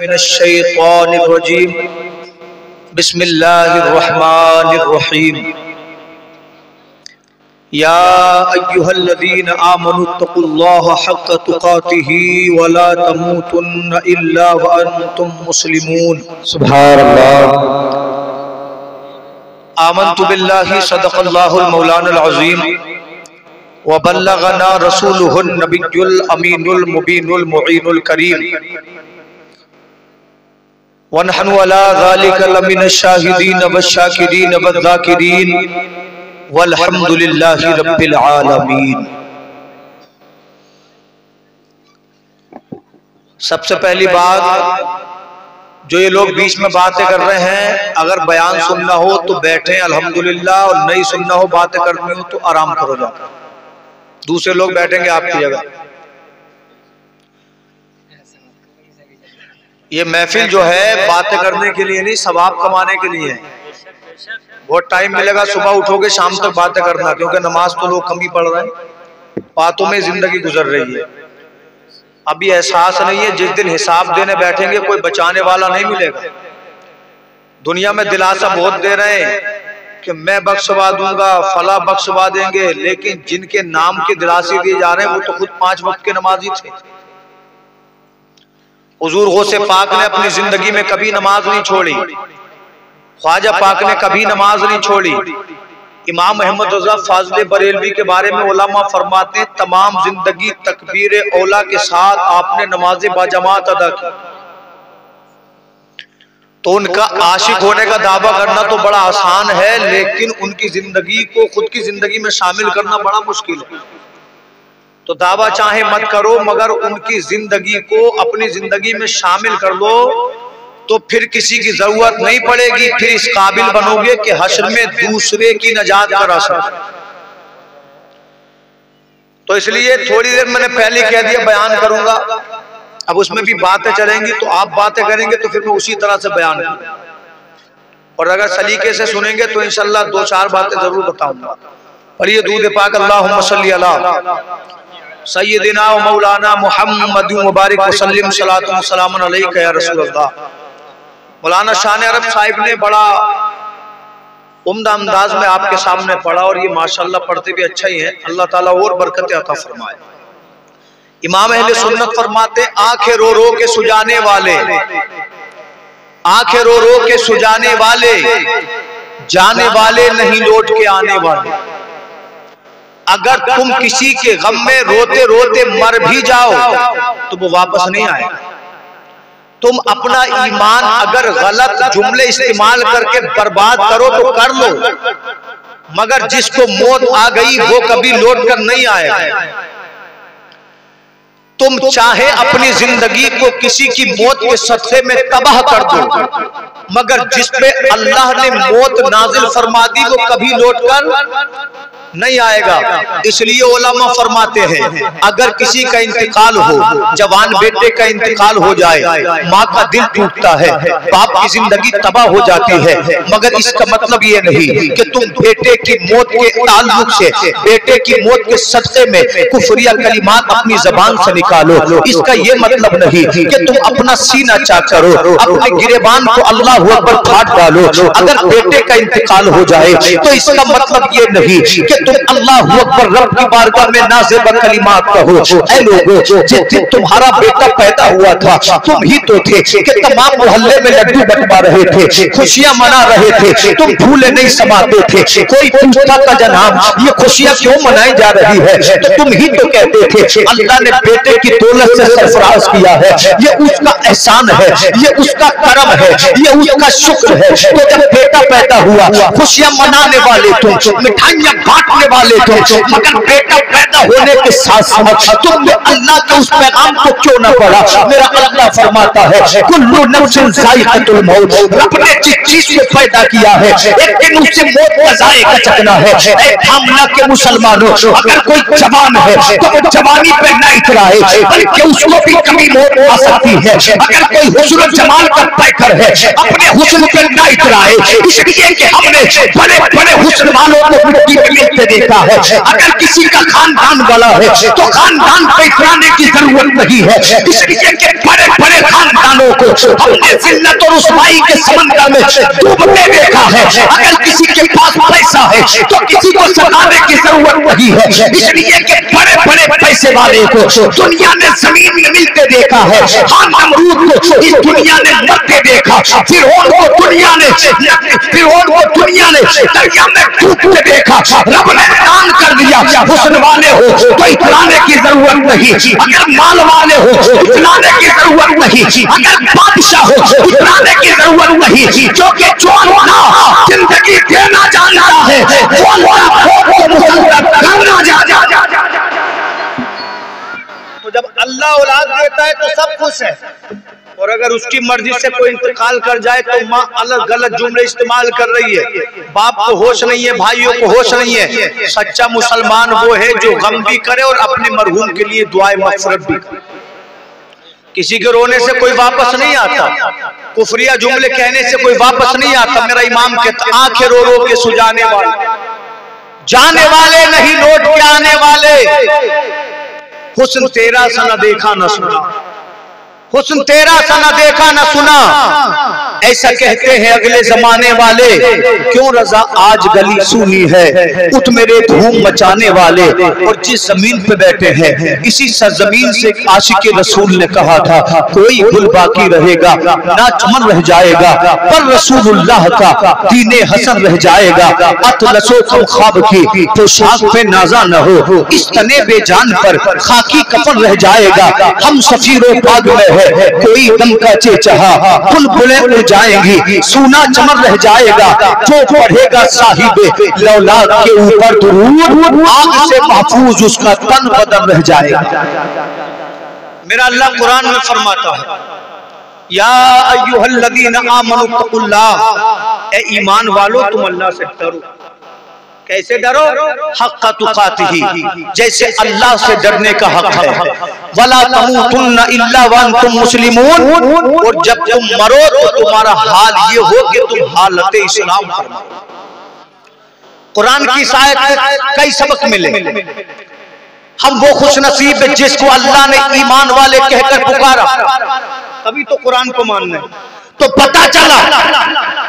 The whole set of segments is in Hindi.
मिनश्शैतानिर्रजीम बिस्मिल्लाहिर्रहमानिर्रहीम या अय्युहल्लज़ीना आमनुत्तकुल्लाहा हक़्क़ तुक़ातिही वला तमूतुन्ना इल्ला व अंतुम मुस्लिमून। सुभानअल्लाह। आमन्तु बिल्लाहि सदक़ल्लाहुल मौलानाल अज़ीम व बल्लगना रसूलुहुन नबियुल अमीनुल मुबीनुल मुईनुल करीम व नहनु अला ज़ालिका लमिनश शाहिदीन वश्शाकिरीन वज़्ज़ाकिरीन वल्हम्दुलिल्लाहि रब्बिल आलमीन। सबसे पहली बात, जो ये लोग बीच में बातें कर रहे हैं, अगर बयान सुनना हो तो बैठे अल्हम्दुलिल्लाह, और नहीं सुनना हो बातें करनी हो तो आराम करो जाकर, दूसरे लोग बैठेंगे आपकी जगह। ये महफिल जो है बातें करने के लिए नहीं, सवाब कमाने के लिए है। बहुत टाइम मिलेगा, सुबह उठोगे शाम तक बातें करना, क्योंकि नमाज तो लोग कम ही पढ़ रहे हैं, बातों में जिंदगी गुजर रही है। अभी एहसास नहीं है, जिस दिन हिसाब देने बैठेंगे कोई बचाने वाला नहीं मिलेगा। दुनिया में दिलासा बहुत दे रहे हैं कि मैं बख्शवा दूंगा, फला बख्शवा देंगे, लेकिन जिनके नाम के दिलासे दिए जा रहे हैं वो तो खुद 5 वक्त के नमाजी थे। हुजूर गौसे पाक ने अपनी जिंदगी में कभी नमाज नहीं छोड़ी, ख्वाजा पाक ने कभी नमाज नहीं छोड़ी। इमाम अहमद रज़ा फाज़िल बरेलवी के बारे में उलमा फरमाते, तमाम जिंदगी तकबीर औला के साथ आपने नमाज बाजमात अदा की। तो उनका आशिक होने का दावा करना तो बड़ा आसान है, लेकिन उनकी जिंदगी को खुद की जिंदगी में शामिल करना बड़ा मुश्किल है। तो दावा चाहे मत करो, मगर उनकी जिंदगी को अपनी जिंदगी में शामिल कर लो, तो फिर किसी की जरूरत नहीं पड़ेगी, फिर इस काबिल बनोगे कि हश्र में दूसरे की नजात का रास्ता। तो इसलिए थोड़ी देर मैंने पहले कह दिया बयान करूंगा, अब उसमें भी बातें चलेंगी, तो आप बातें करेंगे तो फिर मैं उसी तरह से बयान करूंगा, और अगर सलीके से सुनेंगे तो इंशाल्लाह 2-4 बातें जरूर बताऊंगा। पढ़िए दूध पाक, अल्लाहुम्मा सल्ली अला सय्यदिना व मौलाना मुहम्मद मुबारक वसल्लम सलातु व सलामुन अलैका या रसूल अल्लाह। मौलाना शान अरब साहिब ने बड़ा उम्दा अंदाज में आपके सामने पढ़ा, और ये माशाल्लाह पढ़ते भी अच्छा ही है, अल्लाह ताला और बरकत अता फरमाए। इमाम अहले सुन्नत फरमाते, आंखें रो रो के सुजाने वाले, आंखें रो रो के सुजाने वाले, जाने वाले नहीं लौट के आने वाले। अगर तुम किसी के गम में रोते रोते मर भी जाओ तो वो वापस नहीं आएगा। तुम अपना ईमान अगर गलत जुमले इस्तेमाल करके बर्बाद करो तो कर लो, मगर जिसको मौत आ गई वो कभी लौट कर नहीं आएगा। तुम चाहे अपनी जिंदगी को किसी की मौत के सदक़े में तबाह कर दो, मगर जिस पे अल्लाह ने मौत नाजिल फरमा दी वो कभी लौट कर नहीं आएगा। इसलिए उलमा फरमाते हैं, अगर किसी का इंतकाल हो, जवान बेटे का इंतकाल हो जाए, माँ का दिल टूटता है, बाप की जिंदगी तबाह हो जाती है, मगर इसका मतलब ये नहीं कि तुम बेटे की मौत के ताल्लुक से, बेटे की मौत के सदक़े में कुफरिया कलिमात अपनी जबान से निकालो। इसका ये मतलब नहीं कि तुम अपना सीना चाक करो, अपने गिरेबान को अल्लाह अकबर फाड़ डालो। अगर बेटे का इंतकाल हो जाए तो इसका मतलब ये नहीं कि तुम अल्लाह अकबर रब की बारगाह में नाज़िब कलिमात कहो। ऐ लोगों, जिस दिन तुम्हारा बेटा पैदा हुआ था तुम ही तो थे कि तमाम मोहल्ले में लड्डू बंटवा रहे थे, खुशियां मना रहे थे, तुम भूले नहीं समाते थे। कोई पूछता था जनाब ये खुशियां क्यों मनाई जा रही है, तो तुम ही तो कहते थे अल्लाह ने बेटे की दौलत से सरफराज किया है, ये उसका एहसान है, ये उसका करम है, ये उसका शुक्र है। तो जब बेटा पैदा हुआ खुशियां मनाने वाले तुम, मिठाइयां बांटने वाले तुम, मगर बेटा पैदा होने के साथ साथ तुमने अल्लाह के उस पैगाम को क्यों न पढ़ा। मेरा अल्लाह फरमाता है कुल्लु नफ्सिन ज़ाइक़तुल मौत, रब ने जिस चीज को पैदा किया है एक दिन उससे मौत का ज़ायका चखना है। थामना के मुसलमानों, अगर कोई जवान है तो वो जवानी पे न इतराए, बल्कि उसको भी कभी मौत आ सकती है। अगर कोई हुस्न जमाल का पैकर है अपने हुस्न पे न इतराए, इसलिए कि हमने बड़े बड़े हुस्न वालों को मिट्टी में मिलते देखा है। अगर किसी का खानदान बड़ा है तो खानदान पे इतराने की जरूरत नहीं है, इसलिए कि बड़े बड़े खानदानों को हमने जिल्लत और रुसवाई के समंदर में डूबते देखा है। अगर किसी के पास पैसा है तो किसी को सताने की जरूरत नहीं है, इसलिए कि बड़े बड़े पैसे वाले को दुनिया ने जमीन में मिलते देखा है। हाँ, नमरूद को इस दुनिया ने मरते देखा, फिरौन को दुनिया ने दरिया में डूबते देखा। रब ने दान कर दिया, हुस्न वाले हो तो इतराने की जरूरत नहीं, अगर माल वाले हो इतराने की जरूरत नहीं, अगर बादशाह हो इतराने की जरूरत नहीं, क्योंकि जो अल्लाह जिंदगी देना जानता है वो अल्लाह को मुसल्लत करना जानता है। तो जब अल्लाह औलाद देता है तो सब खुश है, और अगर उसकी मर्जी से कोई इंतकाल कर जाए तो माँ अलग गलत जुमले इस्तेमाल कर रही है। बाप को होश नहीं है, भाइयों को होश नहीं है। सच्चा मुसलमान वो है जो गम भी करे और अपने मरहूम के लिए दुआए मग़फ़िरत भी करे। किसी के रोने से कोई वापस नहीं आता, कुफरिया जुमले कहने से कोई वापस नहीं आता। मेरा इमाम कहता, आंखें रो रो के सुजाने वाले, जाने वाले नहीं लौट के आने वाले। हुस्न तेरा सा न देखा न सुना, हुस्न तेरा सा न देखा न सुना, ऐसा कहते हैं अगले जमाने वाले। क्यों रजा आज गली सुनी है, उठ मेरे धूम मचाने वाले। और जिस जमीन पे बैठे हैं इसी सरजमीन से आशिक रसूल ने कहा था, कोई गुल बाकी रहेगा ना चमन रह जाएगा, पर रसूलुल्लाह का दीने हसन रह जाएगा। अतलसो तुम ख्वाब की पोशाक पे नाजा न हो, इस तने बेजान पर खाकी कफन रह जाएगा। हम सफीरों बाग में है कोई दम का चेचहा, बुलबुलें उड़ जाएंगी सूना चमन रह जाएगा। जो पढ़ेगा साहिबे लौलाद के ऊपर दुरूद, आग से महफूज उसका तन बदन रह जाएगा। मेरा अल्लाह कुरान में फरमाता है, या अय्युहल्लज़ीना आमनू तक़ुल्लाह, ए ईमान वालो तुम अल्लाह से डरो। कैसे डरो? हक़्क़ तुक़ातिही, जैसे अल्लाह से डरने का हक है। वला तमूतुन्ना इल्ला व अंतुम मुस्लिमून, और जब तुम मरो तो तुम्हारा हाल ये हो कि तुम हालत इस्लाम फरमाओ। कुरान की इस आयत में कई सबक मिले। हम वो खुश नसीब है जिसको अल्लाह ने ईमान वाले कहकर पुकारा, तभी तो कुरान को मानना है। तो पता चला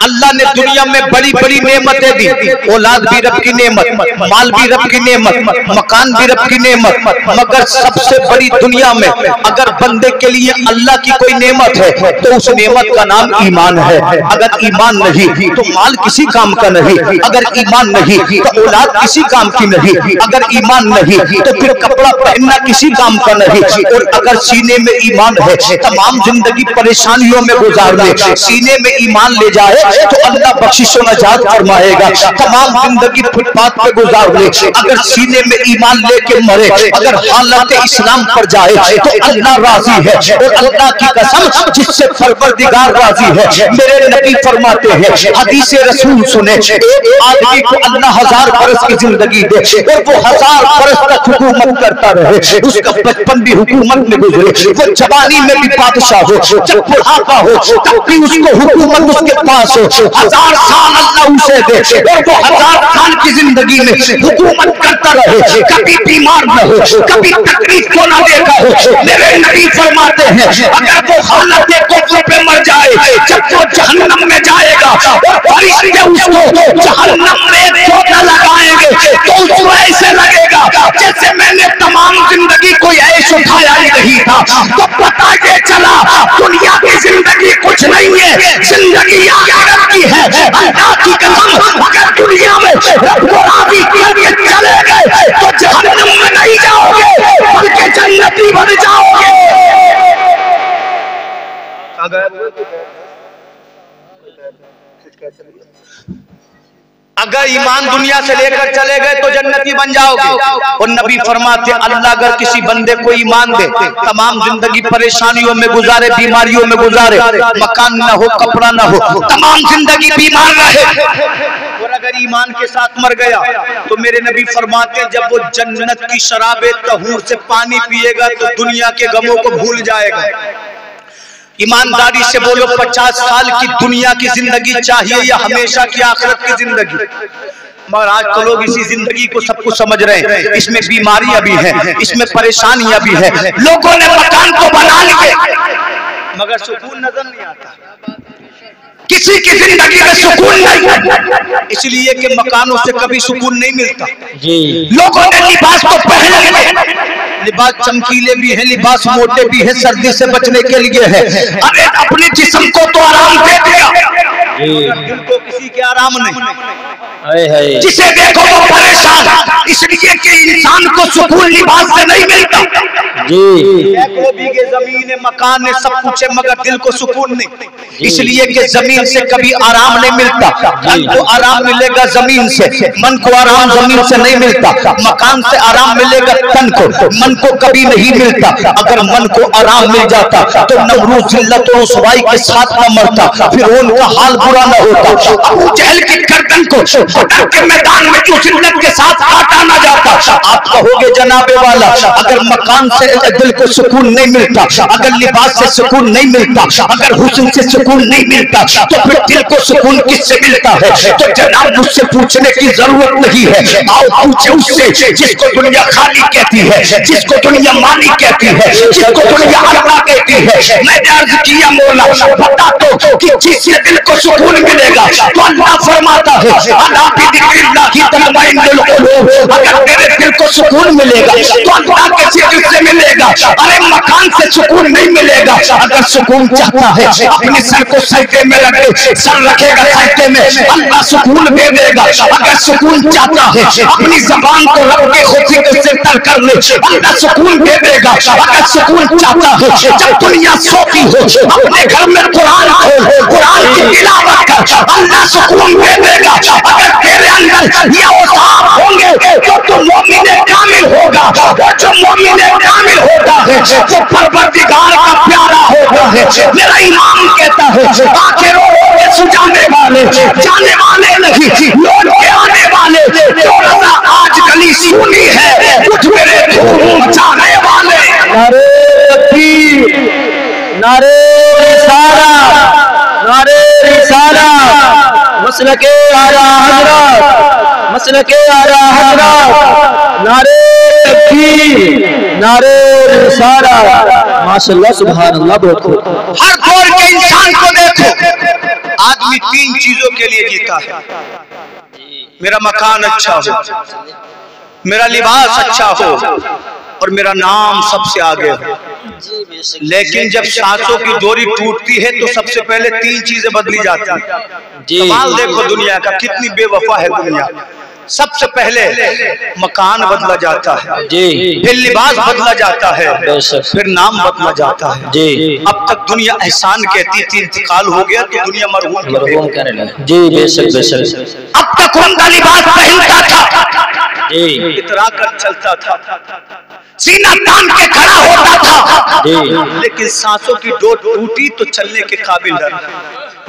अल्लाह ने दुनिया में बड़ी बड़ी नेमतें दी, औलाद भी रब की नेमत, माल भी रब की नेमत, मकान भी रब की नेमत। मगर सबसे बड़ी दुनिया में अगर बंदे के लिए अल्लाह की कोई नेमत है तो उस नेमत का नाम ईमान है। अगर ईमान नहीं तो माल किसी काम का नहीं, अगर ईमान नहीं तो औलाद किसी काम की नहीं, अगर ईमान नहीं तो फिर कपड़ा पहनना किसी काम का नहीं। और अगर सीने में ईमान है तमाम जिंदगी परेशानियों में गुजार ले, सीने में ईमान ले जाए तो अल्लाह बख्शिशो नजात फरमाएगा। तमाम जिंदगी फुटपाथ पे गुजार ले, अगर सीने में ईमान लेके मरे, अगर हालत इस्लाम पर जाए तो अल्लाह राजी है। और अल्लाह की कसम जिससे परवरदिगार राजी है, मेरे नबी फरमाते हैं, हदीस रसूल सुने, एक आदमी को अल्लाह 1000 बरस की जिंदगी दे और वो 1000 बरस तक हुकूमत करता रहे, उसका बचपन भी हुकूमत में गुजरे, वो जवानी में भी बादशाह हो, जब बुढ़ापा हो तब भी उसको हुकूमत उसके पास हो, 1000 साल अल्लाह उसे दे और वो 1000 साल की जिंदगी में हुकूमत करता रहे, कभी बीमार न हो, कभी तकलीफ को न देखा हो। मेरे नबी फरमाते हैं, अगर वो हालत कुफ्र पे मर जाए, जब वो जहन्नम में जाएगा और फरिश्ते उसको जहन्नम में धोखा लगाएंगे तो उसको ऐसे लगेगा जैसे मैंने तमाम जिंदगी कोई ऐश उठाया ही नहीं था। तो पता ये चला दुनिया की जिंदगी कुछ नहीं है, जिंदगी आखिरत की है। अल्लाह की कसम अगर दुनिया में राजी करके चले गए तो जहन्नम में नहीं जाओगे बल्कि जन्नती बन जाओगे। अगर ईमान दुनिया से लेकर चले गए तो जन्नती बन जाओगे। और नबी फरमाते अल्लाह अगर किसी बंदे को ईमान दे, तमाम जिंदगी परेशानियों में गुजारे, बीमारियों में गुजारे, मकान ना हो, कपड़ा ना हो, तमाम जिंदगी बीमार रहे, और अगर ईमान के साथ मर गया तो मेरे नबी फरमाते जब वो जन्नत की शराबे तहूर से पानी पिएगा तो दुनिया के गमों को भूल जाएगा। ईमानदारी से बोलो, 50 साल की दुनिया की जिंदगी चाहिए या हमेशा की आखिरत की जिंदगी? मगर आज तो लोग इसी जिंदगी को सब कुछ समझ रहे हैं, इसमें बीमारियां भी हैं, इसमें परेशानियां भी हैं। लोगों ने मकान को बना लिए मगर सुकून नजर नहीं आता, किसी की जिंदगी में सुकून नहीं, इसलिए कि मकानों से कभी सुकून नहीं मिलता। लोगों ने लिबास तो पहन लिए, लिबास चमकीले भी हैं, लिबास मोटे भी हैं, सर्दी से बचने के लिए है। अरे अपने जिस्म को तो आराम दे दिया, दिल को किसी के आराम नहीं। जिसे देखो वो परेशान, इसलिए कि इंसान को सुकून लिबास से नहीं मिलता। सैकड़ों बीघे जमीन है, मकान है, सब कुछ है, मगर दिल को सुकून नहीं, इसलिए कि जमीन से कभी आराम नहीं मिलता। तन को आराम मिलेगा जमीन से, मन को आराम जमीन से नहीं मिलता। मकान से आराम मिलेगा तन को, मन को कभी नहीं मिलता। अगर मन को आराम मिल जाता तो नमरूद जिल्लत और रुसवाई के साथ न मरता, फिर उनका हाल बुरा न होता। अबू जहल की गर्दन को बदर के मैदान में जो जिल्लत के साथ काटा न जाता। आप कहोगे जनाबे वाला, अगर मकान से दिल को सुकून नहीं मिलता, अगर लिबास से सुकून नहीं मिलता, अगर हुस्न से सुकून नहीं मिलता, तो फिर दिल को सुकून किससे मिलता है? तो जनाब मुझसे पूछने की जरूरत नहीं है, आओ पूछे उससे जिसको दुनिया खाली कहती है, जिसको दुनिया माली कहती है, जिसको दुनिया अल्लाह कहती है। मैंने अर्ज किया मौला बता तो कि जिससे दिल को सुकून मिलेगा, तो अल्लाह फरमाता है अल्लाह भी दिक्रिल्लाह की तमन्नुल कुलूब, अगर तेरे दिल को सुकून मिलेगा तो अल्लाह के जिक्र से मिलेगा। अरे मकान से सुकून नहीं मिलेगा। अगर सुकून चाहता है अपने सर को सजदे में रख दे, सर रखेगा सजदे में, अल्लाह सुकून दे देगा। अगर सुकून चाहता है अपनी जबान को रब के खुशी के सिर तर कर ले, अल्लाह सुकून दे देगा। अगर सुकून चाहता है जब दुनिया सोती हो अपने घर में कुरान खोल, कुरान की तिलावत कर, अल्लाह सुकून दे देगा। अगर तेरे अंदर ये औसाफ होंगे तो तू मोमिन कामिल होगा। और जो मोमिन कामिल होता है वो परवरदिगार का प्यारा होता है। मेरा इमाम कहता है आंखें रो रो के सुजाने वाले, जाने वाले नहीं लौट के आने वाले। जो रज़ा आज गली सुनी है कुछ मेरे धूम मचाने वाले। नारे तकबीर, नारे रिसाला, नारे रिसाला, मसलके आला हज़रत, मसलके आला हज़रत, नारे तकबीर, नारे रिसाला, माशाअल्लाह सुभान अल्लाह। बहुत खूब। हर दौर के इंसान को देखो, आदमी तीन चीजों के लिए जीता है, मेरा मकान अच्छा हो, मेरा लिबास अच्छा हो और मेरा नाम सबसे आगे हो। लेकिन जब सांसों की डोरी टूटती है तो सबसे पहले तीन चीजें बदली जाती हैं। कमाल देखो दुनिया का, कितनी बेवफा है दुनिया। सबसे पहले मकान बदला जाता है, फिर लिबास बदला जाता है, फिर नाम बदला जाता है। अब तक दुनिया एहसान कहती थी, इंतकाल हो गया तो दुनिया मरहूम करने लगे। जी बेशक बेशक। अब तक उनका लिबास पहनता था, इतरा कर चलता था, सीना तान के खड़ा होता था, लेकिन सांसों की डोर टूटी तो चलने के काबिल न रहा।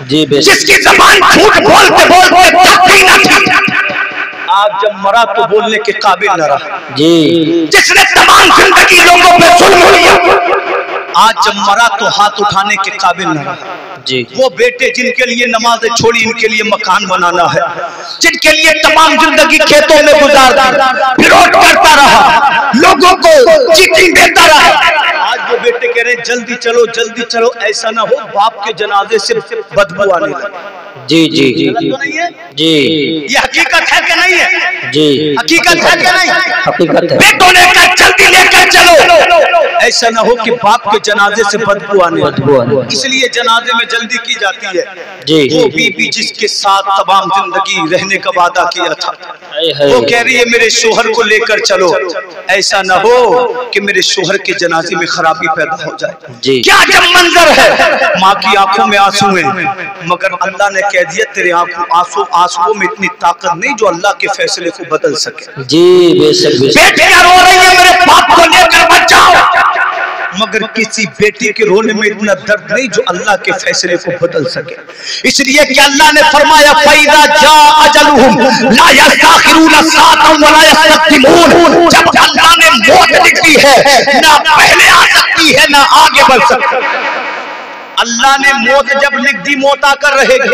जी बेशक। जिसकी जबान झूठ बोलते बोलते थकती न थी, आज जब मरा तो बोलने के काबिल न रहा। जी। जिसने तमाम जिंदगी लोगों पे जुल्म किया, आज जब मरा तो हाथ उठाने के काबिल न रहा। जी। वो बेटे जिनके लिए नमाजें छोड़ी, इनके लिए मकान बनाना है, जिनके लिए तमाम जिंदगी खेतों में गुजार दी, विरोध करता रहा, लोगों को चीटिंग देता रहा। आज वो बेटे कह रहे जल्दी चलो जल्दी चलो, ऐसा ना हो बाप के जनाजे से बदबू आने लगे। जी जी जी तो नहीं है? जी। ये हकीकत है कि नहीं है? जी हकीकत है कि नहीं? हकीकत है। बेटों ने कहा जल्दी लेकर चलो, ऐसा ना हो कि बाप के जनाजे से बदबू आने बदबू। इसलिए जनाजे में जल्दी की जाती है। जी। वो बीबी जिसके साथ तमाम जिंदगी रहने का वादा किया था, वो कह रही है मेरे शोहर को लेकर चलो, ऐसा ना हो कि मेरे शोहर के जनाजे में खराबी पैदा हो जाए। जी। क्या जब मंजर है, माँ की आंखों में आंसू हैं, मगर अल्लाह ने कह दिया तेरे आंसुओं में इतनी ताकत नहीं जो अल्लाह के फैसले को बदल सके। जी बेशक बेशक। बेटियां रो रही है मेरे बाप को लेकर बचाओ, मगर किसी बेटी के रोने में इतना दर्द नहीं जो अल्लाह के फैसले को बदल सके। इसलिए कि अल्लाह ने फरमाया फैदा जा अजलुहुम ला यस्तखिरून सातम वला यस्तक़दिमून। जब अल्लाह ने मौत लिख दी है, ना पहले आ सकती है ना आगे बढ़ सकती। अल्लाह ने मौत जब लिख दी, मौत आकर रहेगी।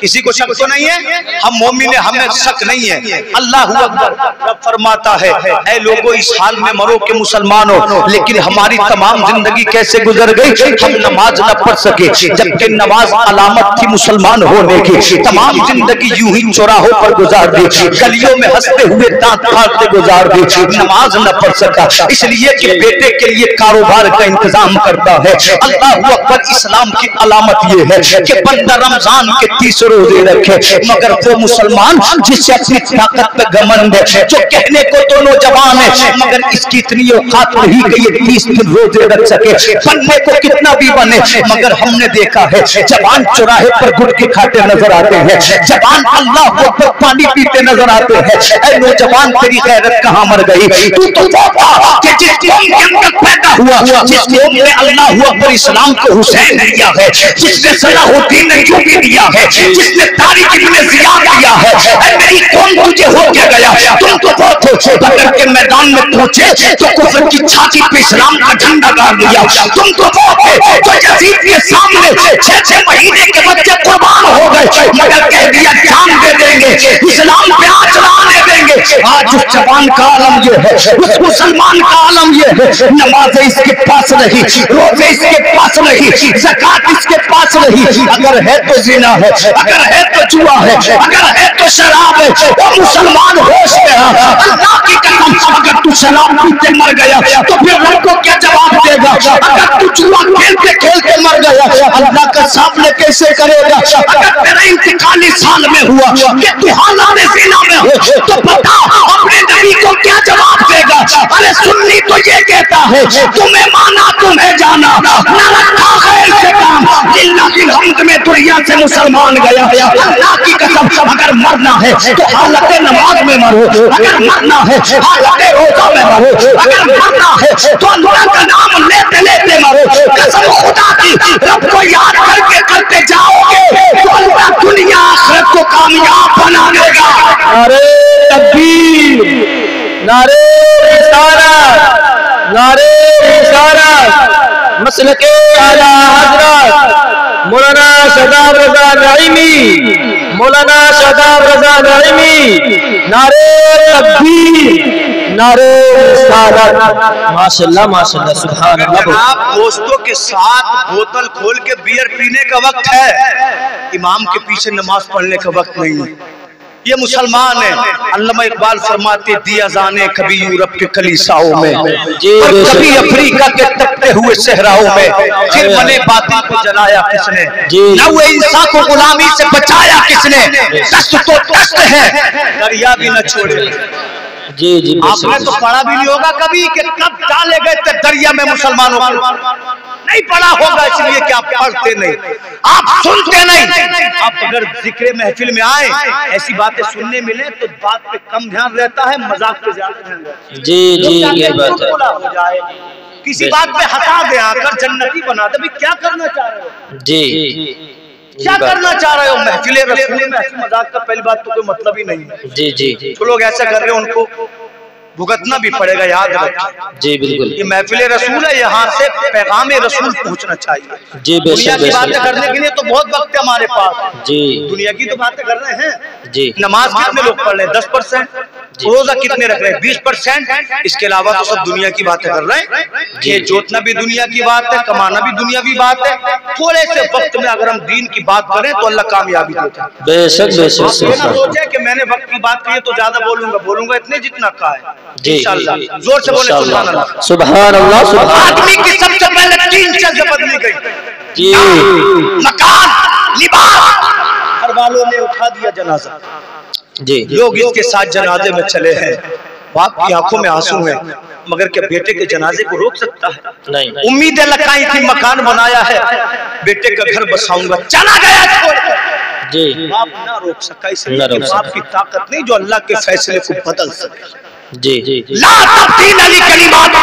किसी को शक तो नहीं है? हम मोमिन है, हमें शक नहीं है। अल्लाह अकबर। रब फरमाता है, ऐ लोगों इस हाल में मरो के मुसलमान हो, लेकिन हमारी तमाम जिंदगी कैसे गुजर गई, हम नमाज न पढ़ सके, जबकि नमाज अलामत थी मुसलमान होने की। तमाम जिंदगी यूं ही चौराहों पर गुजार दी, गलियों में हंसते हुए दांत फाड़ते गुजार दी, नमाज न पढ़ सका, इसलिए कि बेटे के लिए कारोबार का इंतजाम करता है। अल्लाह अकबर। इस्लाम की अलामत ये है कि बंदा रमजान के 30 रोजे रखे, मगर वो मुसलमान जिससे अपनी ताकत पे घमंड है, जो कहने को तो नौजवान है मगर इसकी इतनी औकात नहीं कि ये 30 दिन रोजे रख सके। बनने को कितना भी बने, मगर हमने देखा है जवान चौराहे पर गुटखे खाते नजर आते हैं, जवान अल्लाह अकबर पानी पीते नजर आते हैं। ऐ नौजवान, तेरी गैरत कहाँ मर गई? तू तो वो था कि जिस कौम के अंदर पैदा हुआ, जिस कौम में अल्लाह अकबर इस्लाम को हुसैन ने दिया है, जिसने सलाहुद्दीन अय्यूबी दिया है, जिसने तारिक इब्न ज़ियाद दिया है। ऐ मेरी कौम तुझे हो क्या गया? तुम तो वो थे बदर के मैदान में पहुंचे तो कुफ्र की छाती पे इस्लाम का झंडा गाड़ दिया। तुम तो वो थे जो यजीद के सामने 6 महीने के बच्चे कुर्बान हो गए, मगर कह दिया जान दे देंगे, इस्लाम पे आँच लाने देंगे। आज उस जवान का आलम ये है, उस मुसलमान का आलम ये है, नमाज इसके पास नहीं, रोजे इसके पास नहीं, ज़कात इसके पास नहीं, अगर है तो जिना है, अगर है तो जुआ है, अगर है तो शराब है। वो मुसलमान होश में है, अल्लाह की कसम, अगर तू शराब पीते मर गया तो फिर रब को क्या जवाब देगा? अगर तू जुआ खेलते खेलते मर गया, अल्लाह का सामने कैसे करेगा? अगर तेरा इंतकाल इस साल में हुआ कि तू हालात ज़िना में हो, तो बता अपने नबी को क्या जवाब देगा? अरे सुन्नी तो ये कहता है तुम्हें माना तुम्हें जाना, न रखा खैर से काम, लिल्लाहिल हम्द में दुनिया से मुसलमान गया। अल्लाह की कसम, अगर मरना है तो हालत नमाज में मरो, अगर मरना है हालत रोजा में मरो, अगर मरना है तो अल्लाह का नाम लेते लेते मरो। कसम खुदा की, रब को याद करके करते जाओगे तो अल्लाह दुनिया आखिरत को कामयाब बना देगा। नारे तकबीर, नारे रिसालत, नारे रिसालत, मसलके आला हज़रत मौलाना शदाब रज़ा नईमी, मौलाना शदाब रज़ा नईमी, नारे तकबीर, नारे रिसालत। माशाल्लाह माशाल्लाह, सुभान अल्लाह। आप दोस्तों के साथ बोतल खोल के बियर पीने का वक्त है, इमाम के पीछे नमाज पढ़ने का वक्त नहीं है। ये मुसलमान है। अल्लामा इकबाल फरमाते, दिया जाने कभी यूरोप के कलीसाओं में, और कभी अफ्रीका के तपते हुए सहराओं में, फिर मने बातिल को जलाया किसने, न वो इंसान को गुलामी से बचाया किसने। दस्त तो दस्त है, दरिया भी न छोड़े। जी जी, आपने तो पढ़ा भी नहीं होगा कभी कि कब डाले गए थे दरिया में मुसलमानों को, नहीं पढ़ा होगा, इसलिए कि आप पढ़ते नहीं, आप सुनते नहीं। आप अगर जिक्र महफिल में आए, ऐसी बातें सुनने मिले तो बात पे कम ध्यान रहता है, मजाक पे ज्यादा ध्यान रहता है। जी जी, ये बात है। हो जाए किसी बात पे हंसा दे, आकर जन्नती बना दे, क्या करना चाह रहे हो? जी, क्या करना चाह रहे हो? महफिले रसूल में ऐसी मजाक का पहली बात तो कोई मतलब ही नहीं है। जी जी, जो लोग ऐसा कर रहे हैं उनको भुगतना भी पड़ेगा, याद रखें। जी बिल्कुल, ये महफिले रसूल है, यहाँ से पैगाम रसूल पहुँचना चाहिए। जी दुनिया की बातें करने के लिए तो बहुत वक्त है हमारे पास, जी, दुनिया की तो बातें कर रहे हैं जी। नमाज कितने लोग पढ़ रहे हैं? 10%। रोजा कितने रख रहे हैं? 20%। इसके अलावा तो सब दुनिया की बातें कर रहे हैं। ये जोतना भी दुनिया की बात है, कमाना भी दुनियावी बात है। थोड़े से वक्त में अगर हम दीन की बात करें तो अल्लाह कामयाबी देता है। बेशक बेशक। ये ना सोचे कि मैंने वक्त की बात की है तो ज्यादा बोलूंगा इतने जितना कहा है। इंशाअल्लाह जोर से बोले सुभान अल्लाह, सुभान अल्लाह, सुभान। आदमी की सबसे पहले 3 चीजें बदली गई, जी, मकान, लिबास। घर वालों ने उठा दिया जनाजा, जी, लोग इसके साथ जनाजे में चले हैं। बाप की आंखों में आंसू है, मगर क्या बेटे के जनाजे को रोक सकता है? नहीं। उम्मीदें लगाई थी, मकान बनाया है, बेटे का घर बसाऊंगा, चला गया छोड़कर। जी, बाप ना रोक सका, इसलिए ना रोक सका। बाप की ताकत नहीं जो अल्लाह के फैसले को बदल सके। जी जी, ला तब्दील अली कलिमात,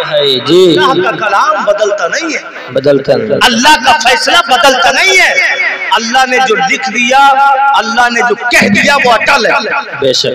है जी, अल्लाह का कलाम बदलता नहीं है, बदलता नहीं, अल्लाह का फैसला बदलता नहीं है। अल्लाह ने जो लिख दिया, अल्लाह ने जो कह दिया वो अटल है। बेशक।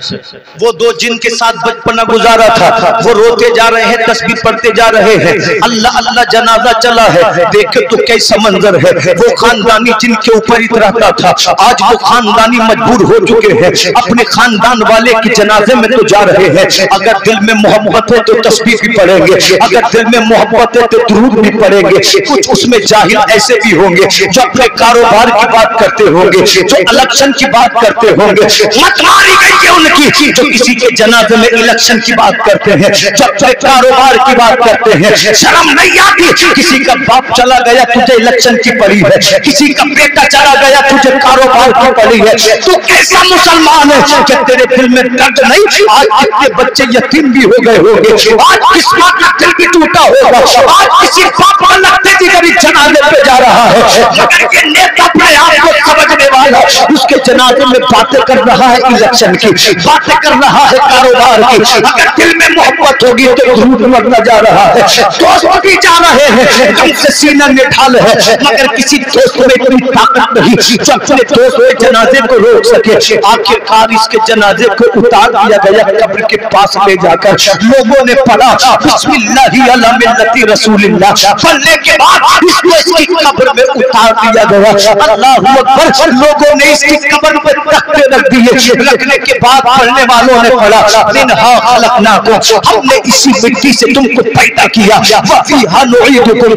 वो दो जिनके साथ बचपना गुजारा था, वो रोते जा रहे हैं, तस्बीह पढ़ते जा रहे हैं, अल्लाह अल्लाह जनाजा चला है, देखे तो कैसा मंजर है। वो खानदानी जिनके ऊपर इतराता था, आज वो खानदानी मजबूर हो चुके हैं, अपने खानदान वाले के जनाजे में तो जा रहे हैं। अगर दिल में मोहब्बत है तो तस्बीह भी पढ़ेंगे, अगर दिल में मोहब्बत है तो दुरूद भी पढ़ेंगे। कुछ उसमें जाहिल ऐसे भी होंगे जो अपने कारोबार की बात करते होंगे, जो इलेक्शन की बात करते होंगे। मत मारी गई है उनकी जो किसी के जनाजे में इलेक्शन की बात करते हैं, जो अपने कारोबार की बात करते हैं। शर्म नहीं आती? किसी का बाप चला गया, तुझे इलेक्शन की पड़ी है, किसी का बेटा चला गया, तुझे कारोबार की पड़ी है। तू कैसा मुसलमान है कि तेरे दिल में दर्द नहीं? आज कितने बच्चे यतीम भी हो गए होंगे, आज किस माँ का दिल भी टूटा होगा, आज किसी बाप का लगते जिगर जनाजे पे जा रहा है, मगर ये नेता अपने आप को समझने वाला उसके जनाजे में बातें कर रहा है इलेक्शन की, बातें कर रहा है कारोबार की। अगर दिल में मोहब्बत होगी तो झूठ मरना जा रहा है, दोस्त भी जा रहे हैं, हमसे सीना निठाल है, मगर किसी दोस्त में इतनी ताकत नहीं जो अपने दोस्त के जनाजे को रोक सके। आखिरकार इसके जनाजे को उतार दिया गया कब्र के पास ले जाकर। लोगों ने पढ़ा बिस्मिल्लाहि अला मिल्लति रसूलिल्लाह, पढ़ने के बाद इसको इसकी कब्र में उतार दिया गया। अल्लाहु अकबर। लोगों ने इसकी कब्र पे तख्ते रख दिए, रखने के बाद पढ़ने वालों ने पढ़ा मिन्हा खलकनाकुम, हमने इसी मिट्टी से तुमको पैदा किया, व फीहा नुईदुकुम,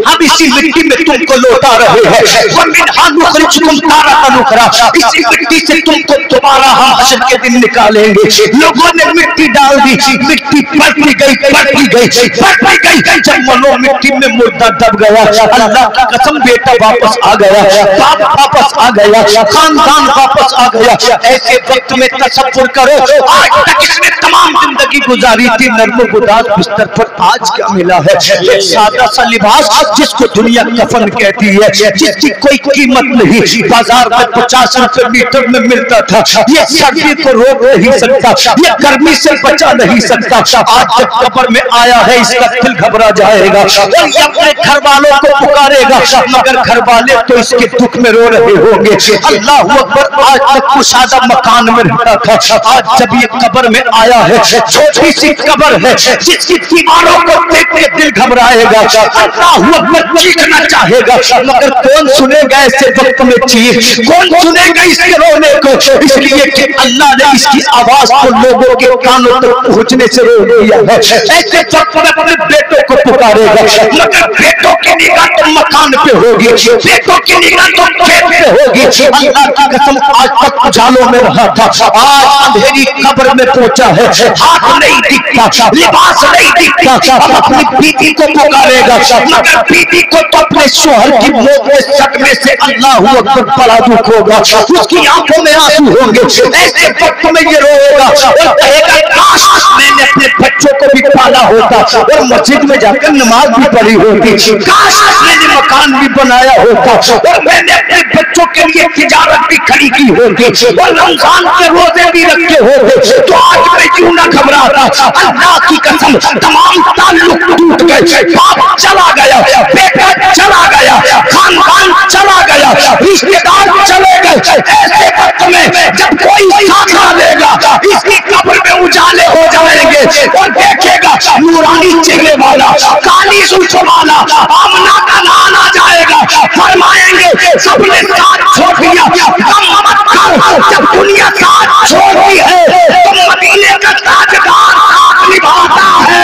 हम इसी मिट्टी में तुमको लौटा रहे हैं, व मिन्हा नुखरिजुकुम तारतन उखरा, इसी मिट्टी से तुमको दोबारा हश्र के दिन निकालेंगे। लोगों ने मिट्टी डाल दी, मिट्टी बढ़ती गई, बढ़ती गई, बढ़ती गई, जब मनो मिट्टी में मुर्दा दब गया। अल्लाह की कसम, बेटा वापस आ गया, बाप वापस आ गया, खानदान वापस आ गया। ऐसे वक्त में तसव्वुर करो, आज तक इसने तमाम जिंदगी गुजारी थी नर्म गुदास बिस्तर पर, आज क्या मिला है? ये सादा सा लिबास जिसको दुनिया कफन कहती है, जिसकी कोई कीमत नहीं, बाजार में 50 रुपए मीटर में मिलता था। ये सर्दी को रोक नहीं सकता, ये गर्मी से बचा नहीं सकता। आज जब कब्र में आया है इसका दिल घबरा जाएगा और ये अपने घर वालों को पुकारेगा, मगर घर वाले तो इसके दुख में रो रहे होंगे। अल्लाह अकबर। आज तक कुशादा मकान में रहता था, आज जब ये कब्र में आया है, छोटी सी कब्र है जिसकी दीवारों को देख के दिल घबराएगा। अल्लाह अकबर। चीखना चाहेगा, मगर कौन सुनेगा ऐसे वक्त में चीख? कौन सुनेगा इसके रोने को? इसलिए कि अल्लाह ने इसकी आवाज को लोगों के कानों तक पहुंचने से रोक दिया है। ऐसे वक्त में अपने बेटों को पुकारेगा, मगर बेटों की निगाह तो मकान पे होगी, बेटों की निगाह तो खेत पे होगी। अल्लाह की कसम, आज तक उजालों में रहा था, आज अंधेरी कब्र में पहुंचा है, हाथ नहीं दिखता, लिबास नहीं दिखता। अब अपनी बीवी को पुकारेगा, मगर बीवी को तो अपने शोहर की मौत में सदमे से अल्लाह अकबर बड़ा दुख होगा, उसकी आंखों में आंसू होंगे। ऐसे वक्त में ये रोएगा और कहेगा, काश मैंने अपने बच्चों को भी पाला होता और मस्जिद में जाकर नमाज भी पढ़ी होती, काश मैंने मकान भी बनाया होता और मैंने अपने बच्चों के लिए तिजारत भी खड़ी की होती और रमजान के रोजे भी रखे होते, तो आज मैं क्यों ना घबराता। अल्लाह की कसम, तमाम ताल्लुक टूट गए, बाप चला गया, बेटा चला गया, खानदान चला गया, रिश्तेदार चले गए। ऐसे वक्त में जब कोई साथ लेगा, इसकी कब्र में उजाले हो जाएंगे और देखेगा नूरानी चेहरे वाला, काली सुल्फ वाला आमना का नाम आ जाएगा। फरमाएंगे सबने साथ छोड़ दिया, कम मत कर, जब दुनिया साथ छोड़ती है तो मदीने का ताजदार साथ निभाता है।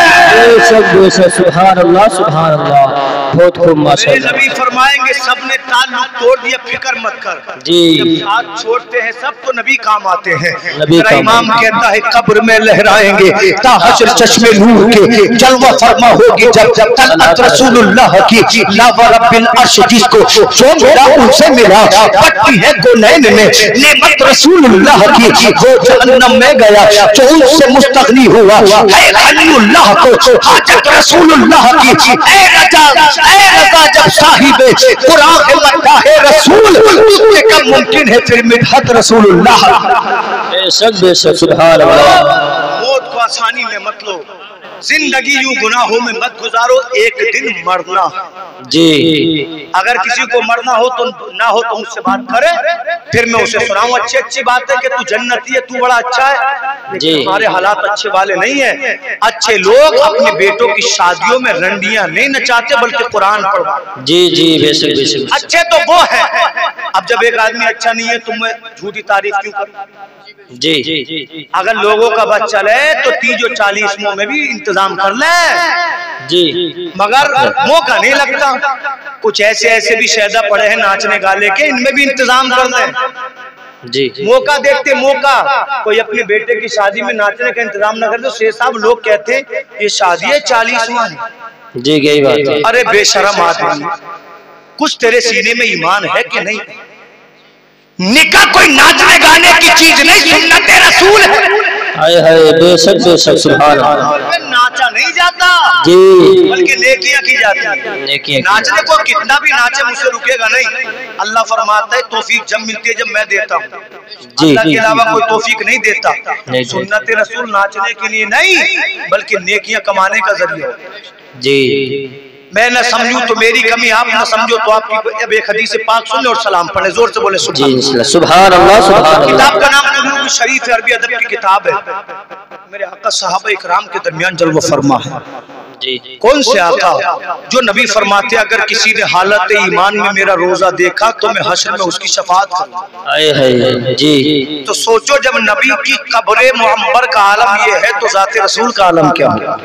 बेशक सुभान अल्लाह, सुभान अल्लाह, बहुत खूब माशाअल्लाह। नबी फरमाएंगे सबने ताल्लुक तोड़ दिया, फिक्र मत कर जी, जब साथ छोड़ते हैं सब तो नबी काम आते हैं। नबी काम इमाम कहता है कब्र में लहराएंगे ताहशर चश्मे नूर के, जलवा फरमा होगी जब तलअत रसूलुल्लाह की, ला व रब्बिल अर्श जिसको जो मिला उनसे मिला, पट्टी है गोनैन में नेमत रसूलुल्लाह की, वो जहन्नम में गया जो उनसे मुस्तगनी हुआ। है खलीलुल्लाह को हाजत रसूलुल्लाह की, ऐ रजा जब साहिबे कुरान के मत्ता है रसूल, उससे कम मुमकिन है फिर मिदहत रसूलुल्लाह। बेशक सुभान अल्लाह। मौत को आसानी में मत लो, जिंदगी यूं गुनाहों में मत गुजारो, एक दिन मरना। जी अगर किसी को मरना हो तो ना हो तो मुझसे बात करे, फिर मैं उसे सुनाऊं अच्छी अच्छी बात है कि तू जन्नती है, तू बड़ा अच्छा है। जी हमारे हालात अच्छे वाले नहीं है। अच्छे लोग अपने बेटों की शादियों में रंडियां नहीं नचाते बल्कि कुरान पढ़वाते। जी जी बेशक बेशक। अच्छे तो वो है। अब जब एक आदमी अच्छा नहीं है तो मैं झूठी तारीफ क्यों करूं? जी अगर लोगों का बस चले तो 30-40 में भी इंतजाम कर ले जी, मगर मौका नहीं लगता। कुछ ऐसे ऐसे भी शहदा पड़े हैं नाचने गाले के, इनमें भी इंतजाम कर ले। जी मौका देखते मौका, कोई अपने बेटे की शादी में नाचने का इंतजाम न करे तो शेख साहब लोग कहते हैं ये शादी है 40वां है। जी यही बात है। अरे बेशरम आदमी, कुछ तेरे सीने में ईमान है कि नहीं? निकाह कोई नाचने गाने की चीज नहीं, सुन्नत रसूल है। हाय हाय बेशक बेशक सुभान अल्लाह। नाचा नहीं जाता जी बल्कि नेकियां की जाती हैं। नेकियां की। नाचने को कितना भी नाचे मुझसे रुकेगा नहीं। अल्लाह फरमाता है तौफीक जब मिलती है जब मैं देता हूँ, अल्लाह के अलावा कोई तौफीक नहीं देता। सुन्नत रसूल नाचने के लिए नहीं बल्कि नेकियां कमाने का जरिया है। जी मैं न समझूं तो मेरी कमी, आप न समझो तो आपकी। अब एक हदीस पाक सुन ले और सलाम पढ़े, जोर से बोले सुभान जी सुभान अल्लाह सुभान अल्लाह। किताब का नाम नुबूवत शरीफ है, अरबी अदब की किताब है। मेरे आका सहाबा इकराम के दरमियान जलवा फरमा है। जी कौन से आका? जो नबी फरमाते अगर किसी ने हालत ईमान में मेरा रोजा देखा तो मैं हश्र में उसकी शफाअत करूंगा। हाय हाय जी। तो सोचो जब नबी की कब्र मुअम्बर का आलम ये है तो जाते रसूल का आलम क्या होगा?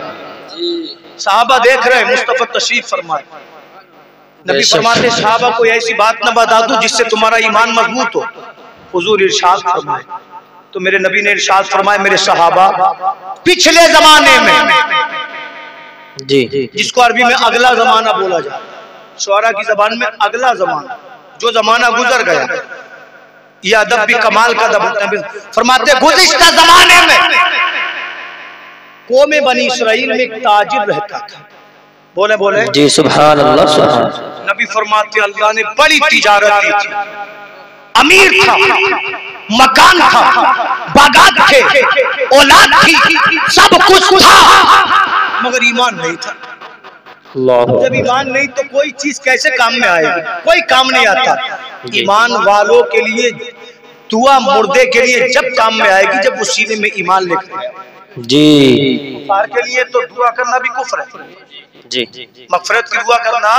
साहबा देख रहे हैं, मुस्तफा तशरीफ फरमाए। नबी फरमाते साहबा कोई ऐसी बात न बता दूं जिससे तुम्हारा ईमान मजबूत हो। हुजूर इरशाद फरमाए, तो मेरे नबी ने इरशाद फरमाए मेरे सहाबा पिछले जमाने में, जी जिसको अरबी में अगला जमाना बोला जाए, शुअरा की जबान में अगला जमाना, जो जमाना गुजर गया। ये अदब भी कमाल का अदब। फरमाते गुज़िश्ता जमाने में कौम बनी इसराइल में एक ताजिर रहता था। बोले बोले जी सुभान अल्लाह सुभान। नबी फरमाते अल्लाह ने बड़ी तिजारत दी थी, अमीर था, मकान था, बागात थे, औलाद थी, सब कुछ था, मगर ईमान नहीं था। जब ईमान नहीं तो कोई चीज कैसे काम में आएगी? कोई काम नहीं आता। ईमान वालों के लिए दुआ मुर्दे के लिए जब काम में आएगी जब वो सीने में ईमान लेकर जी। कुफार के लिए तो दुआ करना भी कुफ्र है। जी मगफिरत की दुआ करना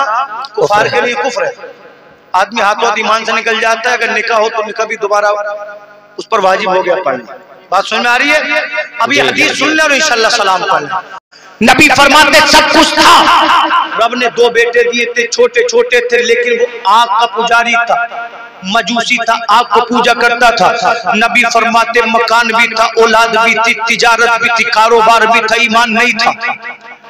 कुफार के लिए कुफ्र है। आदमी हाथों हाथ ईमान से निकल जाता है, अगर निकाह हो तो निकाह भी दोबारा उस पर वाजिब हो गया पढ़ना। बात समझ में आ रही है? अभी हदीस सुन ले और इंशाल्लाह सलाम पढ़ना। नबी फरमाते सब कुछ था। रब ने 2 बेटे दिए थे, छोटे छोटे थे, लेकिन वो आग का पुजारी था, मजूसी था, आग को पूजा करता था। नबी फरमाते मकान भी था, औलाद भी थी, तिजारत भी थी, कारोबार भी था, ईमान नहीं था।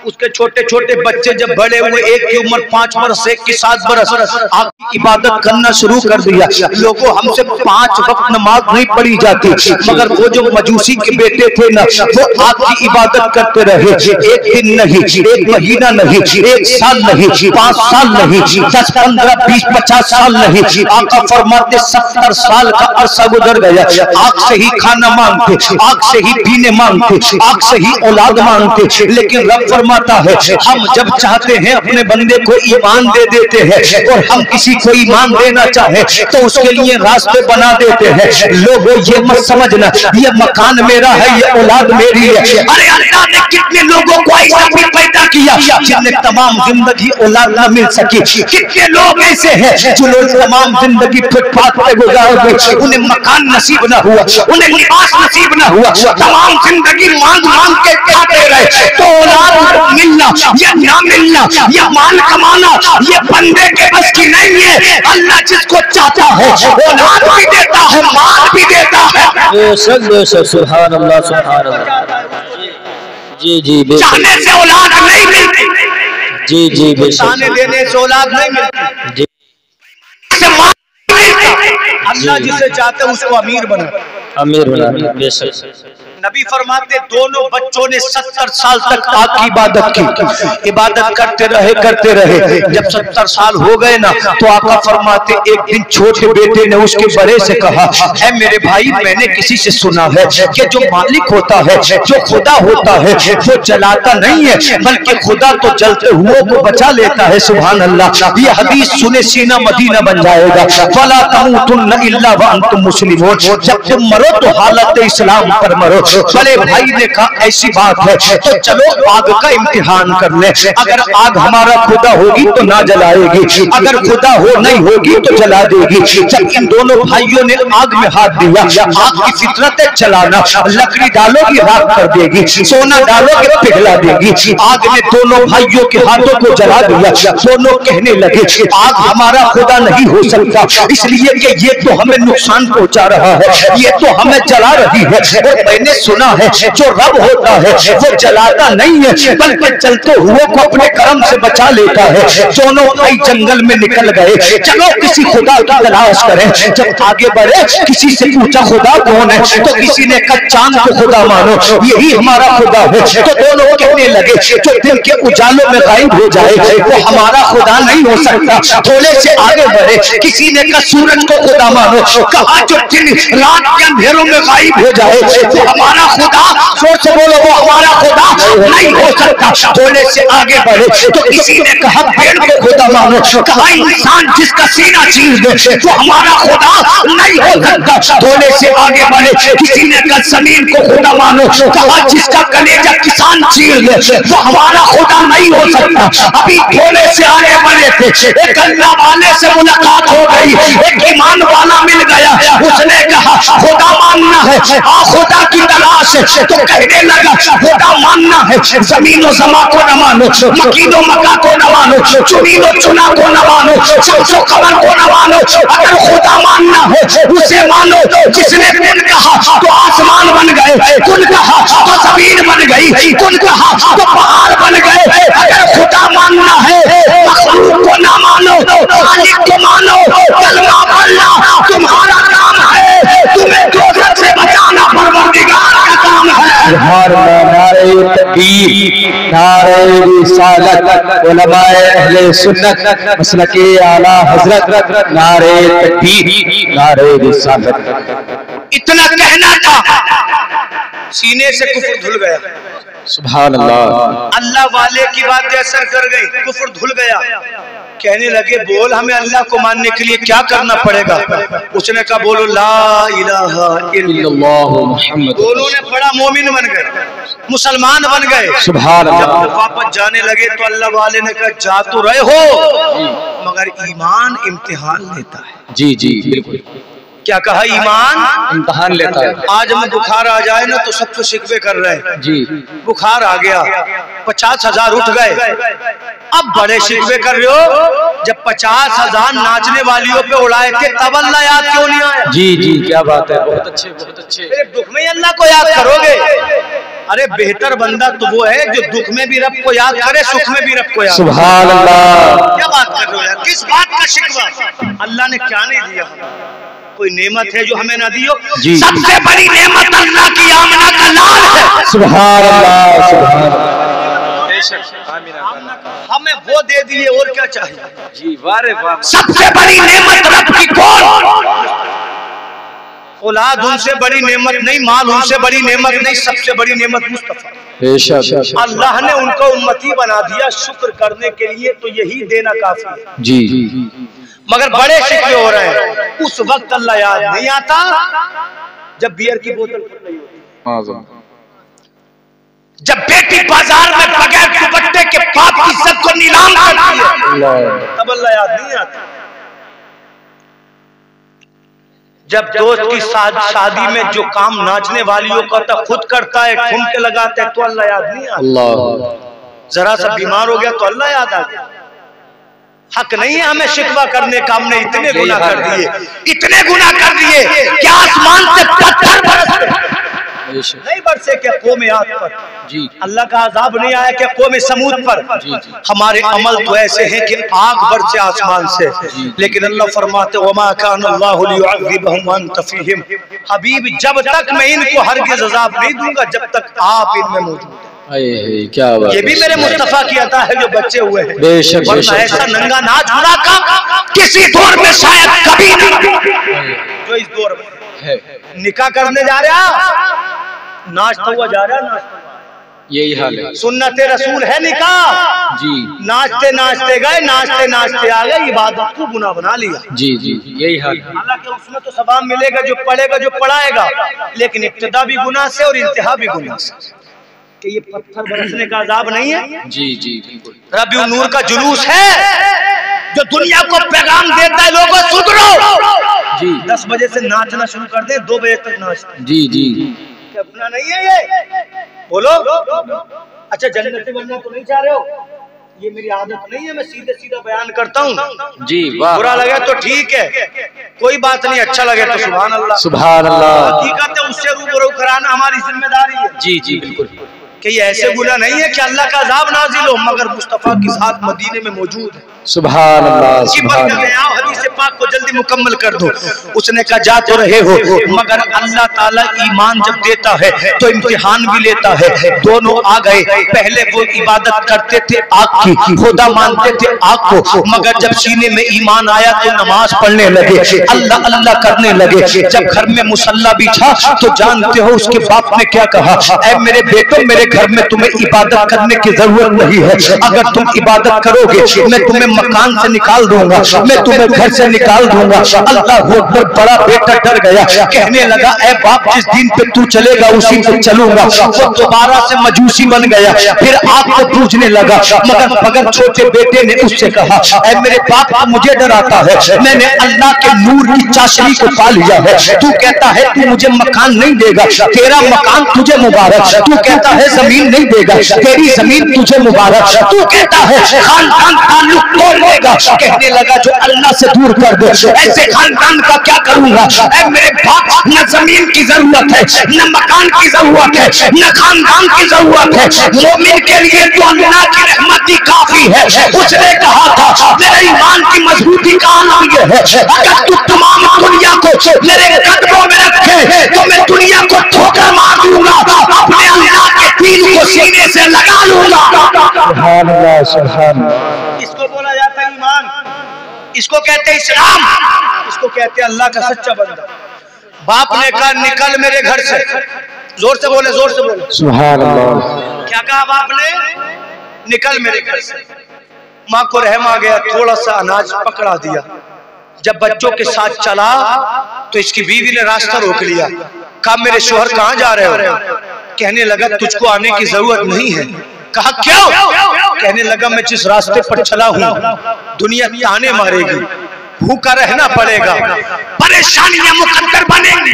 उसके छोटे छोटे बच्चे जब बड़े हुए, एक की उम्र 5 वर्ष, एक की 7 वर्ष, आग की इबादत करना शुरू कर दिया। लोगों हमसे 5 वक्त नमाज नहीं पढ़ी जाती, मगर वो जो मजूसी के बेटे थे ना, वो आग की इबादत करते रहे। एक दिन नहीं, एक महीना नहीं, 1 साल नहीं, 5 साल नहीं, 10, 15, 20, 50 साल नहीं, आका फरमाते 70 साल का अरसा गुजर गया। आग से ही खाना मांगते, आग से ही पीने मांगते, आग से ही औलाद मांगते, लेकिन रब फरमाता है हम जब चाहते हैं अपने बंदे को ईमान दे देते हैं, और हम किसी को ईमान देना चाहे तो उसके लिए रास्ते बना देते हैं। लोगों ये मत समझना ये मकान मेरा है, ये औलाद मेरी है। अरे अल्लाह ने कितने लोगों को ऐसा भी पैदा किया जिन्हें तमाम जिंदगी औलाद न मिल सकी। कितने लोग ऐसे हैं जो लोग तमाम जिंदगी फुटपाथ पे गुजार गए, उन्हें मकान नसीब न हुआ, उन्हें लिबास नसीब न हुआ, तमाम जिंदगी मांग मांग के खाते रहे। तो औलाद मिलना या ना मिलना या माल कमाना ये बंदे के बस की नहीं है। अल्लाह जिसको चाहता है औलाद भी देता है, माल भी देता है। बेशक बेशक सुभान अल्लाह सुभान अल्लाह। जी जी चाहने से औलाद नहीं मिलती, जी जी बेशक ताने देने से औलाद नहीं मिलती। जी अल्लाह जिसे चाहते उसको अमीर बना। अमीर बना बेशक। नबी फरमाते दोनों बच्चों ने 70 साल तक आग की इबादत करते रहे। जब 70 साल हो गए ना तो आका फरमाते एक दिन छोटे बेटे ने उसके बड़े से कहा, ऐ मेरे भाई, मैंने किसी से सुना है कि जो मालिक होता है, जो खुदा होता है, वो जलाता नहीं है बल्कि खुदा तो जलते हुए को बचा लेता है। सुभान अल्लाह। ये हदीस सुने सीना मदीना बन जाएगा। फला तमूतुन्ना इल्ला व अंतुम मुस्लिमून। जब तुम मरो तो हालत इस्लाम पर मरो। बड़े भाई ने कहा ऐसी बात है तो चलो आग का इम्तिहान कर ले। अगर आग हमारा खुदा होगी तो ना जलाएगी, अगर खुदा हो नहीं होगी तो जला देगी। जब इन दोनों भाइयों ने आग में हाथ दिया, आग की फितरत है चलाना, लकड़ी डालोगी राख कर देगी, सोना डालोगे पिघला देगी। आग ने दोनों भाइयों के हाथों को जला दिया। दोनों कहने लगे आग हमारा खुदा नहीं हो सकता, इसलिए कि ये तो हमें नुकसान पहुंचा रहा है, ये तो हमें जला रही है। और मैंने सुना है जो रब होता है वो जलाता नहीं है बल्कि चलते हुए को अपने कर्म से बचा लेता है। दोनों भाई जंगल में निकल गए, चलो किसी खुदा की तलाश करें। जब आगे बढ़े किसी से पूछा खुदा कौन है, तो किसी ने कहा चांद को खुदा मानो, यही हमारा खुदा है। तो दोनों कहने लगे जो दिन के उजालों में गायब हो जाए वो हमारा खुदा नहीं हो सकता। थोड़े से आगे बढ़े किसी ने कहा सूरज को खुदा मानो, कहा जो दिन रात के अंधेरों में गायब हो जाए वो हमारा खुदा, सोच बोलो वो हमारा खुदा नहीं हो सकता। थोड़े से आगे बढ़े तो किसी ने कहा पेड़ को खुदा मानो, कहा इंसान जिसका सीना चीर दे वो हमारा खुदा नहीं हो सकता। थोड़े से आगे बढ़े किसी ने कहा जमीन को खुदा मानो, कहा जिसका कलेजा किसान चीर दे वो हमारा खुदा नहीं हो सकता। अभी थोड़े से आगे बढ़े थे, एक अल्लाह वाले से मुलाकात हो गई, एक ईमान वाला मिल गया। उसने कहा खुदा मानना है, खुदा की तलाश है। तो कहने लगा खुदा मानना है, जमीन और समा को न मानो, मकीन और मका को न मानो, चुनीन और चुना को न मानो, शम्सो कमर को न मानो। अगर खुदा मानना है उसे मानो जिसने कुन कहा तो आसमान बन गए, कुन कहा तो जमीन बन गई, कुन कहा तो पहाड़ बन गए। अगर खुदा मानना है मखलूक को ना मानो, खालिक को मानो। कलमा पढ़ना तुम्हारा काम है, तुम्हें दोज़ख से बचाना परवरदिगार का काम है। नारे तकबीर, नारे रिसालत, उलमाए अहले सुन्नत मसलके आला हजरत, नारे तकबीर, नारे रिसालत। इतना कहना था, सीने से कुफ्र धुल गया। सुभान अल्लाह। अल्लाह वाले की बातें असर कर गई, कुफ्र धुल गया। कहने लगे बोल हमें अल्लाह को मानने के लिए क्या करना पड़ेगा। उसने कहा बोलो ला इलाहा इल्लल्लाह मुहम्मद। दोनों ने बड़ा मोमिन बन गए, मुसलमान बन गए। सुभान अल्लाह। जब वापस जाने लगे तो अल्लाह वाले ने कहा जा तो रहे हो मगर ईमान इम्तिहान लेता है। जी जी बिल्कुल। क्या कहा, ईमान इम्तिहान लेता है। आज हमें बुखार आ जाए ना तो सब तो शिकवे कर रहे हैं जी, बुखार आ गया 50,000 उठ गए, अब बड़े शिकवे कर रहे हो। जब 50,000 नाचने वालियों पे उड़ाए थे तब अल्लाह याद क्यों नहीं आया। जी जी क्या बात है, बहुत अच्छे बहुत अच्छे। दुख में अल्लाह को याद करोगे। अरे बेहतर बंदा तो वो है जो दुख में भी रब को याद करे, सुख में भी रब को याद। सुभान अल्लाह। क्या बात कर रहे हो यार, किस बात का शिकवा। अल्लाह ने क्या नहीं दिया, कोई नेमत है जो हमें ना दी हो। सबसे बड़ी नेमत अल्लाह की आमना का लाल है। सुभान अल्लाह, सुभान हमें वो दे दिए और क्या चाहिए जी। वारे वाह। सबसे बड़ी नेमत रब की कौन। औलाद उनसे बड़ी नेमत नहीं, माल उनसे बड़ी नेमत नहीं, सबसे बड़ी नेमत मुस्तफा। बेशक अल्लाह ने उनको उम्मती बना दिया शुक्र करने के लिए, तो यही देना काफी है। जी। मगर बड़े शिकवे हो रहे हैं। उस वक्त अल्लाह याद नहीं आता जब बियर की बोतल नहीं होती, जब बेटी बाजार में बगैर दुपट्टे के बाप की इज्जत को नीलाम करती है, तब अल्लाह याद नहीं आता। जब दोस्त की शादी में जो काम नाचने वालियों का तो खुद करता है, ठुमके लगाते हैं, तो अल्लाह याद नहीं आता। जरा सा बीमार हो गया तो अल्लाह याद आ गया। हक नहीं है हमें शिकवा करने का। हमने इतने गुनाह कर दिए, इतने गुनाह कर दिए कि आसमान से पत्थर बरसते। नहीं बरसे क्या कौम आद पर जी, अल्लाह का अजाब नहीं आया क्या कौम समूद पर जी, जी। हमारे अमल तो ऐसे हैं कि आग बरसे आसमान से, लेकिन अल्लाह फरमाते वमा कान अल्लाहु लियुअज़्ज़िबहुम व अंत फीहिम, हबीब जब तक मैं इनको हरगिज़ अजाब नहीं दूंगा जब तक आप इनमें मौजूद हैं। क्या बात, ये भी मेरे मुस्तफा की अता है जो बच्चे हुए हैं। बेशक, वरना ऐसा नंगा नाच होना का किसी दौर में शायद कभी नहीं जो इस दौर में है। निकाह करने जा रहा नाचता हुआ जा रहा, यही हाल है। सुन्नते रसूल है निकाह जी, नाचते नाचते गए, नाचते नाचते आ गए, इबादत को गुनाह बना लिया जी जी, यही हाल है। हालांकि उसमें तो सवाब मिलेगा जो पढ़ेगा जो पढ़ाएगा, लेकिन इब्तिदा भी गुनाह से और इंतहा भी गुनाह से। कि ये पत्थर बरसने का अजाब नहीं है जी जी बिल्कुल। रबीउन नूर का जुलूस है जो दुनिया को पैगाम देता है लोगों सुधरो जी। 10 बजे से नाचना शुरू कर दे, 2 बजे तक नाचते जी जी। क्या गुनाह नहीं है ये? बोलो। अच्छा जन्नती बनना तो नहीं चाह रहे हो? ये मेरी आदत नहीं है, मैं सीधे सीधा बयान करता हूँ जी। बुरा लगे तो ठीक है, कोई बात नहीं, अच्छा लगे तो सुभान अल्लाह सुभान अल्लाह। हकीकत है उससे रूबरू कराना हमारी जिम्मेदारी है जी जी बिल्कुल। कि ये ऐसे गुनाह नहीं है कि अल्लाह का अज़ाब नाज़िल हो, मगर मुस्तफ़ा की ज़ात मदीने में मौजूद है सुभान अल्लाह सुभान अल्लाह। हदीस पाक को जल्दी मुकम्मल कर दो। उसने कहा जा तो रहे हो, मगर अल्लाह ताला ईमान जब देता है तो इम्तिहान भी लेता है। दोनों आ गए, पहले वो इबादत करते थे आग की, खुदा मानते थे आग को, मगर जब सीने में ईमान आया तो नमाज पढ़ने लगे, अल्लाह अल्लाह करने लगे। जब घर में मुसल्ला बिछा तो जानते हो उसके बाप ने क्या कहा, ऐ मेरे बेटो मेरे घर में तुम्हें इबादत करने की जरूरत नहीं है, अगर तुम इबादत करोगे मैं तुम्हें मकान से निकाल दूंगा, मैं तुम्हें घर से निकाल दूंगा। अल्लाह अकबर। बड़ा बेटा डर गया, कहने लगा ऐ बाप जिस दिन पे तू चलेगा उसी पे चलूंगा। वो दोबारा से मजूसी बन गया, फिर आपको पूछने लगा, मगर छोटे बेटे ने उससे कहा ऐ मेरे बाप मुझे डराता है, मैंने अल्लाह के नूर की चाशनी को पा लिया है। तू कहता है तू मुझे मकान नहीं देगा, तेरा मकान तुझे मुबारक। तू कहता है जमीन नहीं देगा, तेरी जमीन तुझे मुबारक। तू कहता है खानदान ताल्लुक तोड़ लेगा, कहने लगा जो अल्लाह से दूर कर दे ऐसे खानदान का क्या करूंगा। ऐ मेरे बाप न जमीन की जरूरत है, न मकान की जरूरत है, न खानदान की जरूरत है। मोमिन के लिए तो अल्लाह की रहमत ही काफी है। उसने कहा था मेरे ईमान की मजबूती का नाम ये है, अगर तू तमाम दुनिया को मेरे कदमों में रखे तो मैं दुनिया को ठोकर मार दूंगा, अपने अल्लाह के दीन को सीने से लगा लूंगा। सुभान अल्लाह सुभान अल्लाह। इसको बोला जाता है ईमान, इसको कहते हैं इस्लाम, इसको कहते हैं अल्लाह का सच्चा बंदा। बाप ने कहा निकल मेरे घर से, जोर से बोले जोर से बोले सुभान अल्लाह। क्या कहा बाप ने? निकल मेरे घर से। माँ को रहम आ गया, थोड़ा सा अनाज पकड़ा दिया। जब बच्चों के साथ चला तो इसकी बीवी ने रास्ता रोक लिया, कहा मेरे शोहर कहाँ जा रहे हो? कहने लगा तुझको आने की जरूरत नहीं है। कहा क्यों? कहने लगा मैं जिस रास्ते पर चला हूँ दुनिया ताने मारेगी, भूखा रहना पड़ेगा, परेशानियां मुकद्दर बनेंगी,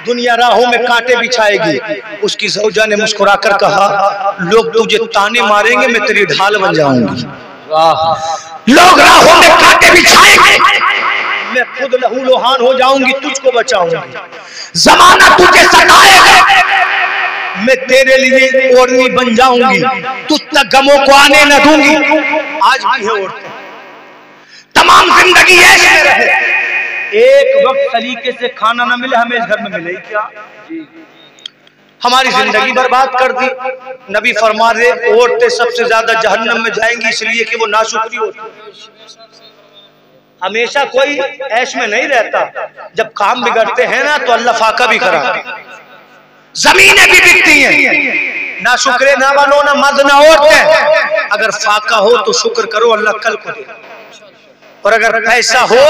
दुनिया राहों में कांटे बिछाएगी। उसकी ज़ौजा ने मुस्कुराकर कहा लोग तुझे ताने मारेंगे, मैं तेरी ढाल बन जाऊंगी। लोग राहों में कांटे बिछाएंगे, मैं खुद लहू लोहान हो जाऊंगी, तुझको बचाऊंगी। जमाना तुझे सताएगा, मैं तेरे लिए ओढ़नी बन जाऊंगी, तुझ तक गमों को आने न दूंगी। आज भी है औरतें, तमाम जिंदगी ऐश में रहे, एक वक्त सलीके से खाना न मिले, हमें इस घर में मिले क्या? हमारी जिंदगी बर्बाद कर दी। नबी फरमा दे औरतें सबसे ज्यादा जहन्नम में जाएंगी इसलिए कि वो नाशुक्री होती। हमेशा कोई ऐश में नहीं रहता, जब काम बिगड़ते हैं ना तो अल्लाह फाका भी कराते। जमीनें भी बिकती हैं, ना शुक्रे ना बनो, ना मर्द ना औरतें। अगर फाका हो तो शुक्र करो, अल्लाह कल को दे। और अगर पैसा हो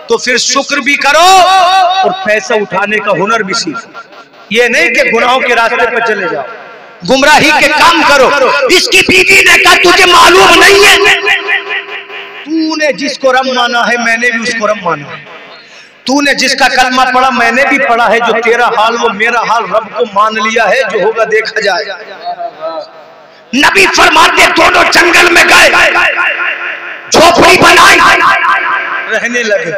तो फिर शुक्र भी करो और पैसा उठाने का हुनर भी सीखो। ये नहीं कि गुनाहों के रास्ते पर चले जाओ, गुमराही के काम करो। इसकी बीवी ने कहा तुझे मालूम नहीं है, तूने जिसको रब माना है मैंने भी उसको रब माना है, तूने जिसका कलमा पढ़ा मैंने भी पढ़ा है, जो तेरा हाल वो मेरा हाल, रब को मान लिया है, जो होगा देखा जाएगा। नबी फरमाते दोनों जंगल में गए, झोपड़ी बनाई, रहने लगे।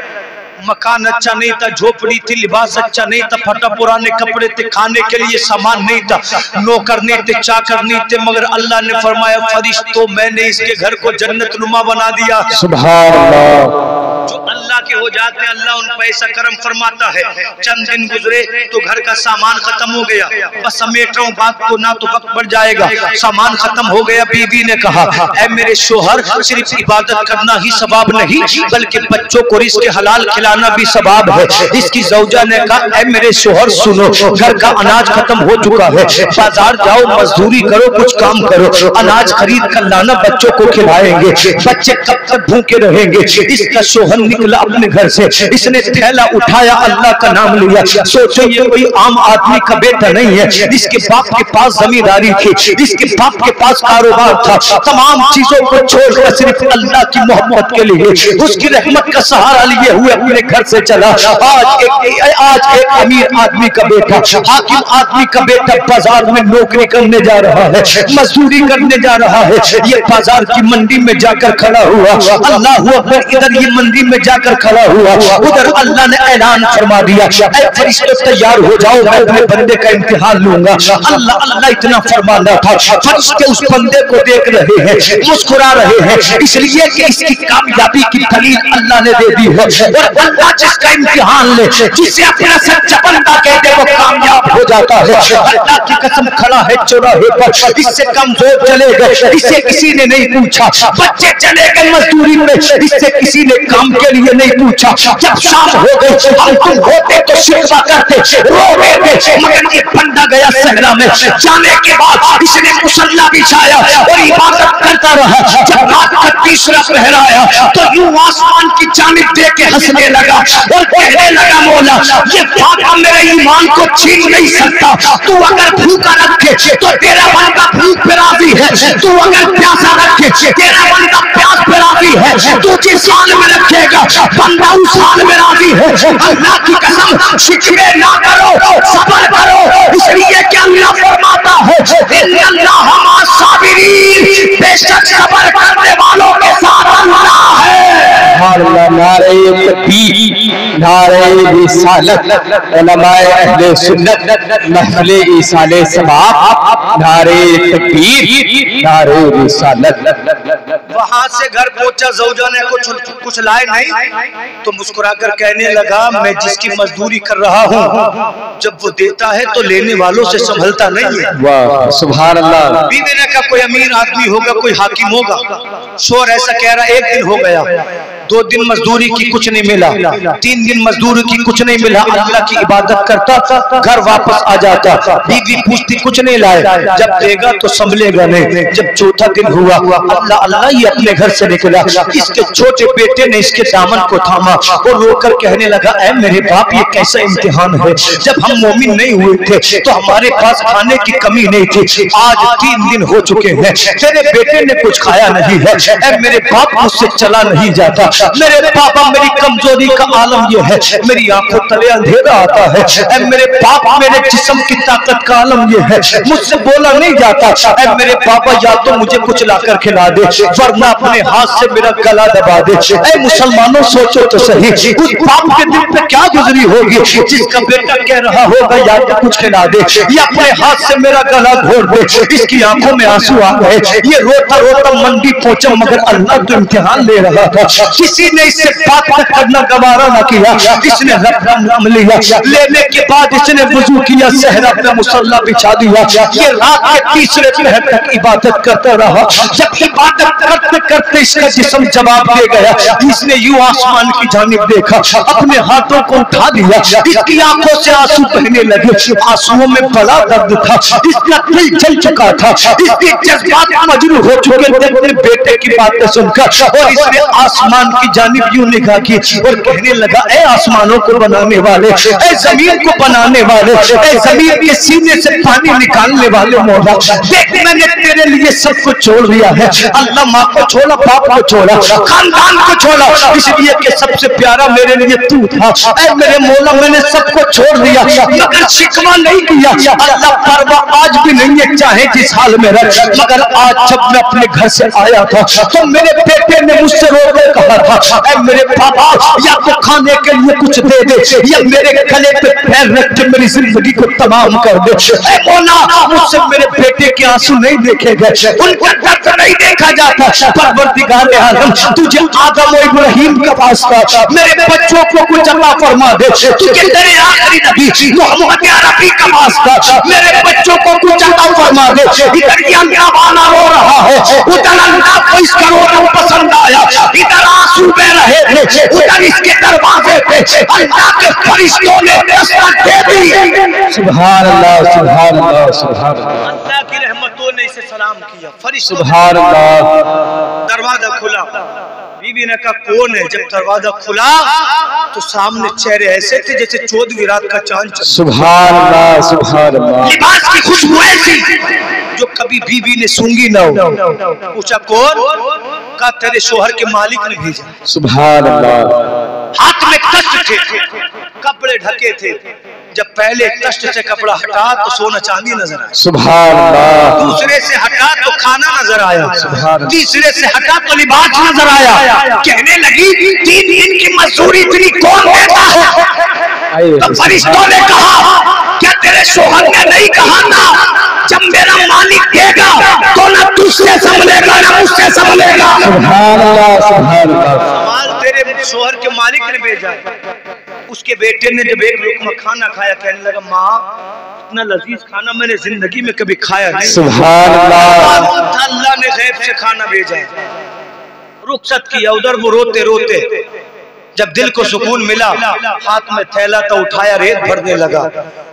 मकान अच्छा नहीं था, झोपड़ी थी, लिबास अच्छा नहीं था, फटा पुराने कपड़े थे, खाने के लिए सामान नहीं था, नौकर नहीं थे, चाकर नहीं थे, मगर अल्लाह ने फरमाया फरिश्तों मैंने इसके घर को जन्नत नुमा बना दिया। सुभान अल्लाह। जो अल्लाह के हो जाते हैं अल्लाह उन पर ऐसा करम फरमाता है। चंद दिन गुजरे तो घर का सामान खत्म हो गया, बस समेट रहा हूँ बात को, ना तो वक्त बढ़ जाएगा। सामान खत्म हो गया, बीवी ने कहा ऐ मेरे शोहर सिर्फ इबादत करना ही सवाब नहीं बल्कि बच्चों को रिज़्क़ हलाल खिलाना भी सवाब है। इसकी ज़ौजा ने कहा ऐ मेरे शोहर सुनो, घर का अनाज खत्म हो चुका है, बाजार जाओ मजदूरी करो, कुछ काम करो, अनाज खरीद कर लाना, बच्चों को खिलाएंगे, बच्चे कब तक भूखे रहेंगे। इसका शोहर निकला अपने घर से, इसने थैला उठाया, अल्लाह का नाम लिया। सोचो ये कोई आम आदमी का बेटा नहीं है, इसके बाप के पास जमींदारी थी, इसके बाप के पास कारोबार था, तमाम चीजों को छोड़कर सिर्फ अल्लाह की मोहब्बत के लिए, उसकी रहमत का सहारा लिए हुए अपने घर से चला। आज एक अमीर आदमी का बेटा, हाकिम आदमी का बेटा बाजार में नौकरी करने जा रहा है, मजदूरी करने जा रहा है। ये बाजार की मंडी में जाकर खड़ा हुआ, अल्लाह अकबर, इधर ये मंडी में जाकर खड़ा हुआ, उधर अल्लाह ने ऐलान फरमा दिया ऐ फरिश्ते तैयार हो जाओ, मैं अपने बंदे का इम्तिहान लूंगा। अल्लाह अल्लाह इतना फरमाना था, फरिश्ते उस बंदे को देख रहे हैं, मुस्कुरा रहे हैं, इसलिए कि इसकी कामयाबी की दलील अल्लाह ने दे दी है। और अल्लाह जिसका इम्तिहान ले, जिसे अपना सच्चा बंदा कहते वो कामयाब हो जाता है। अल्लाह की कसम खड़ा है चौराहे पर, इससे कमजोर चले गए, इससे किसी ने नहीं पूछा, बच्चे चले गए मजदूरी में, इससे किसी ने काम के लिए नहीं पूछा। जब शाम हो गई हम तुम होते तो शिकवा करते, रोते थे, मगर ये बंदा गया सहरा में, जाने के बाद इसने मुसल्ला बिछाया और इबादत करता रहा। जब रात का तीसरा पहर आया तो यूं आसमान की जानिब देख के हंसने लगा और कहने लगा मौला ये फाका मेरे ईमान को छीन नहीं सकता, तू अगर भूखा रखे तो तेरा बंदा भूख पे राजी है, तू अगर प्यासा रखे तेरा बंदा प्यास पे राजी है, तू जिस हाल में रखेगा बंदा उस हाल में राजी है। अल्लाह की कसम शिकवे ना करो, सब्र करो, इसलिए कि अल्लाह फरमाता है इन्नल्लाह मअस साबिरीन, बेशक सब्र करने वालों के साथ अल्लाह है। नारे तकबीर, नारे रिसालत, उलमाए अहले सुन्नत, महफिले इसाले सवाब, नारे तकबीर, नारे रिसालत। वहां से घर पहुंचा, ज़ौजा ने कुछ लाए नहीं तो मुस्कुराकर कहने लगा मैं जिसकी मजदूरी कर रहा हूँ जब वो देता है तो लेने वालों से संभलता नहीं है। वाह सुभान अल्लाह। बीवी ने कहा कोई अमीर आदमी होगा, कोई हाकिम होगा। शोर ऐसा कह रहा, एक दिन हो गया, 2 दिन मजदूरी की कुछ नहीं मिला, 3 दिन मजदूरी की कुछ नहीं मिला, अल्लाह की इबादत करता, घर वापस आ जाता, बीवी पूछती कुछ नहीं लाए, जब देगा तो संभलेगा नहीं। जब चौथा दिन हुआ अल्लाह अल्लाह ये अपने घर से निकला, इसके छोटे बेटे ने इसके दामन को थामा और रोकर कहने लगा ऐ मेरे बाप ये कैसा इम्तिहान है, जब हम मोमिन नहीं हुए थे तो हमारे पास खाने की कमी नहीं थी, आज 3 दिन हो चुके हैं तेरे बेटे ने कुछ खाया नहीं है, ऐ मेरे बाप मुझसे चला नहीं जाता, मेरे पापा मेरी कमजोरी का आलम ये है, मेरी आंखों तले अंधेरा आता है, ऐ मेरे पाप मेरे जिस्म की ताकत का आलम ये है, मुझसे बोला नहीं जाता, ऐ मेरे पापा या तो मुझे कुछ लाकर खिला दे वरना अपने हाथ से मेरा गला दबा दे। ऐ मुसलमानों सोचो तो सही उस बाप के दिल पे क्या गुजरी होगी जिसका बेटा कह रहा होगा या तो कुछ खिला दे या अपने हाथ से मेरा गला घोट दे। इसकी आंखों में आंसू आ गए, ये रोता रोता मंडी पहुंचा, मगर अल्लाह तो इम्तिहान ले रहा था। किसी ने इससे बात करना गवारा न किया, इसने रब का नाम लिया, लेने के बाद इसने वुजू किया, सहरा पे मुसल्ला बिछा दिया, ये रात के तीसरे पहर तक इबादत करता रहा। जब इबादत करते करते इसका जिस्म जवाब दे गया, इसने यूं आसमान की जानिब देखा, अपने हाथों को उठा दिया, इसकी आंखों से आंसू बहने लगे, आंसुओं में बड़ा दर्द था, इसका दिल जल चुका था, इसके जज्बात मजरूह हो चुके थे अपने बेटे की बातें सुनकर, और इसने आसमान की जानिब यूं निगाह की और कहने लगा ऐ आसमानों को बनाने वाले, ऐ जमीन को बनाने वाले, ऐ जमीन के सीने से पानी निकालने वाले मौला, देख मैंने तेरे लिए सब कुछ छोड़ दिया है। अल्लाह माँ को छोड़ा, बाप को छोड़ा, खानदान को छोड़ा, इसलिए कि सबसे प्यारा मेरे लिए तू था। ऐ मेरे मौला मैंने सबको छोड़ दिया मगर शिकवा नहीं किया। अल्लाह परवाह आज भी नहीं है चाहे जिस हाल में रह, मगर आज जब मैं अपने घर से आया था तो मेरे बेटे ने मुझसे रो कर कहा रहा, ऐ मेरे बाबा या तो खाने के लिए कुछ दे दे या मेरे गले पे पैर रख के मेरी जिंदगी को तमाम कर दे। ऐ मौला मुझसे मेरे बेटे के आंसू नहीं देखे गए, उनका दर्द नहीं देखा जाता। परवरदिगार आलम तुझे आदम और इब्राहिम का वास्ता मेरे बच्चों को कुछ अता फरमा दे, तुझे तेरे आखिरी नबी मोहम्मद अरबी का वास्ता मेरे बच्चों को कुछ अता फरमा दे। इधर ये अंगावाना रो रहा है, उधर अल्लाह को इसका रोना पसंद आया, इधर आंसू बह रहे थे, उधर इसके दरवाजे पे अल्लाह के फरिश्तों ने दस्तक दे दी। सुभान अल्लाह, सुभान अल्लाह, सुभान अल्लाह। अल्लाह की रहमतों ने इसे सलाम किया, फरिश्तों सुभान अल्लाह। दरवाजा खुला, बीबी ने कहा कौन है? जब दरवाजा खुला तो सामने चेहरे ऐसे थे जैसे 14वीं रात का चांद। सुभान अल्लाह, सुभान अल्लाह। लिबास की खुशबू ऐसी जो कभी बीबी ने सूंघी ना हो। पूछा कौन? कहा तेरे शोहर के मालिक ने भेजा। सुभान अल्लाह। हाथ में कष्ट थे, कपड़े ढके थे। जब पहले कष्ट से कपड़ा हटा तो सोना चांदी नजर आया, सुभान अल्लाह। दूसरे से हटा तो खाना नजर आया, तीसरे से हटा तो लिबास नजर आया। कहने लगी 3 दिन की मजदूरी इतनी कौन देता है? तो फरिश्तों ने कहा क्या तेरे शोहर ने नहीं कहा था जब मेरा मालिक देगा तो ना तुझसे संभलेगा ना मुझसे संभलेगा। सुभान अल्लाह, सुभान अल्लाह। सवाल तेरे शोहर के मालिक ने भेजा। उसके बेटे ने जब एक लुकमा खाना खाया कहने लगा माँ इतना लजीज खाना मैंने जिंदगी में कभी खाया नहीं। सुभान अल्लाह। अल्लाह ने गैब से खाना भेजा है। रुखसत किया, उधर वो रोते रोते जब दिल को सुकून मिला हाथ में थैला तो उठाया, रेत भरने लगा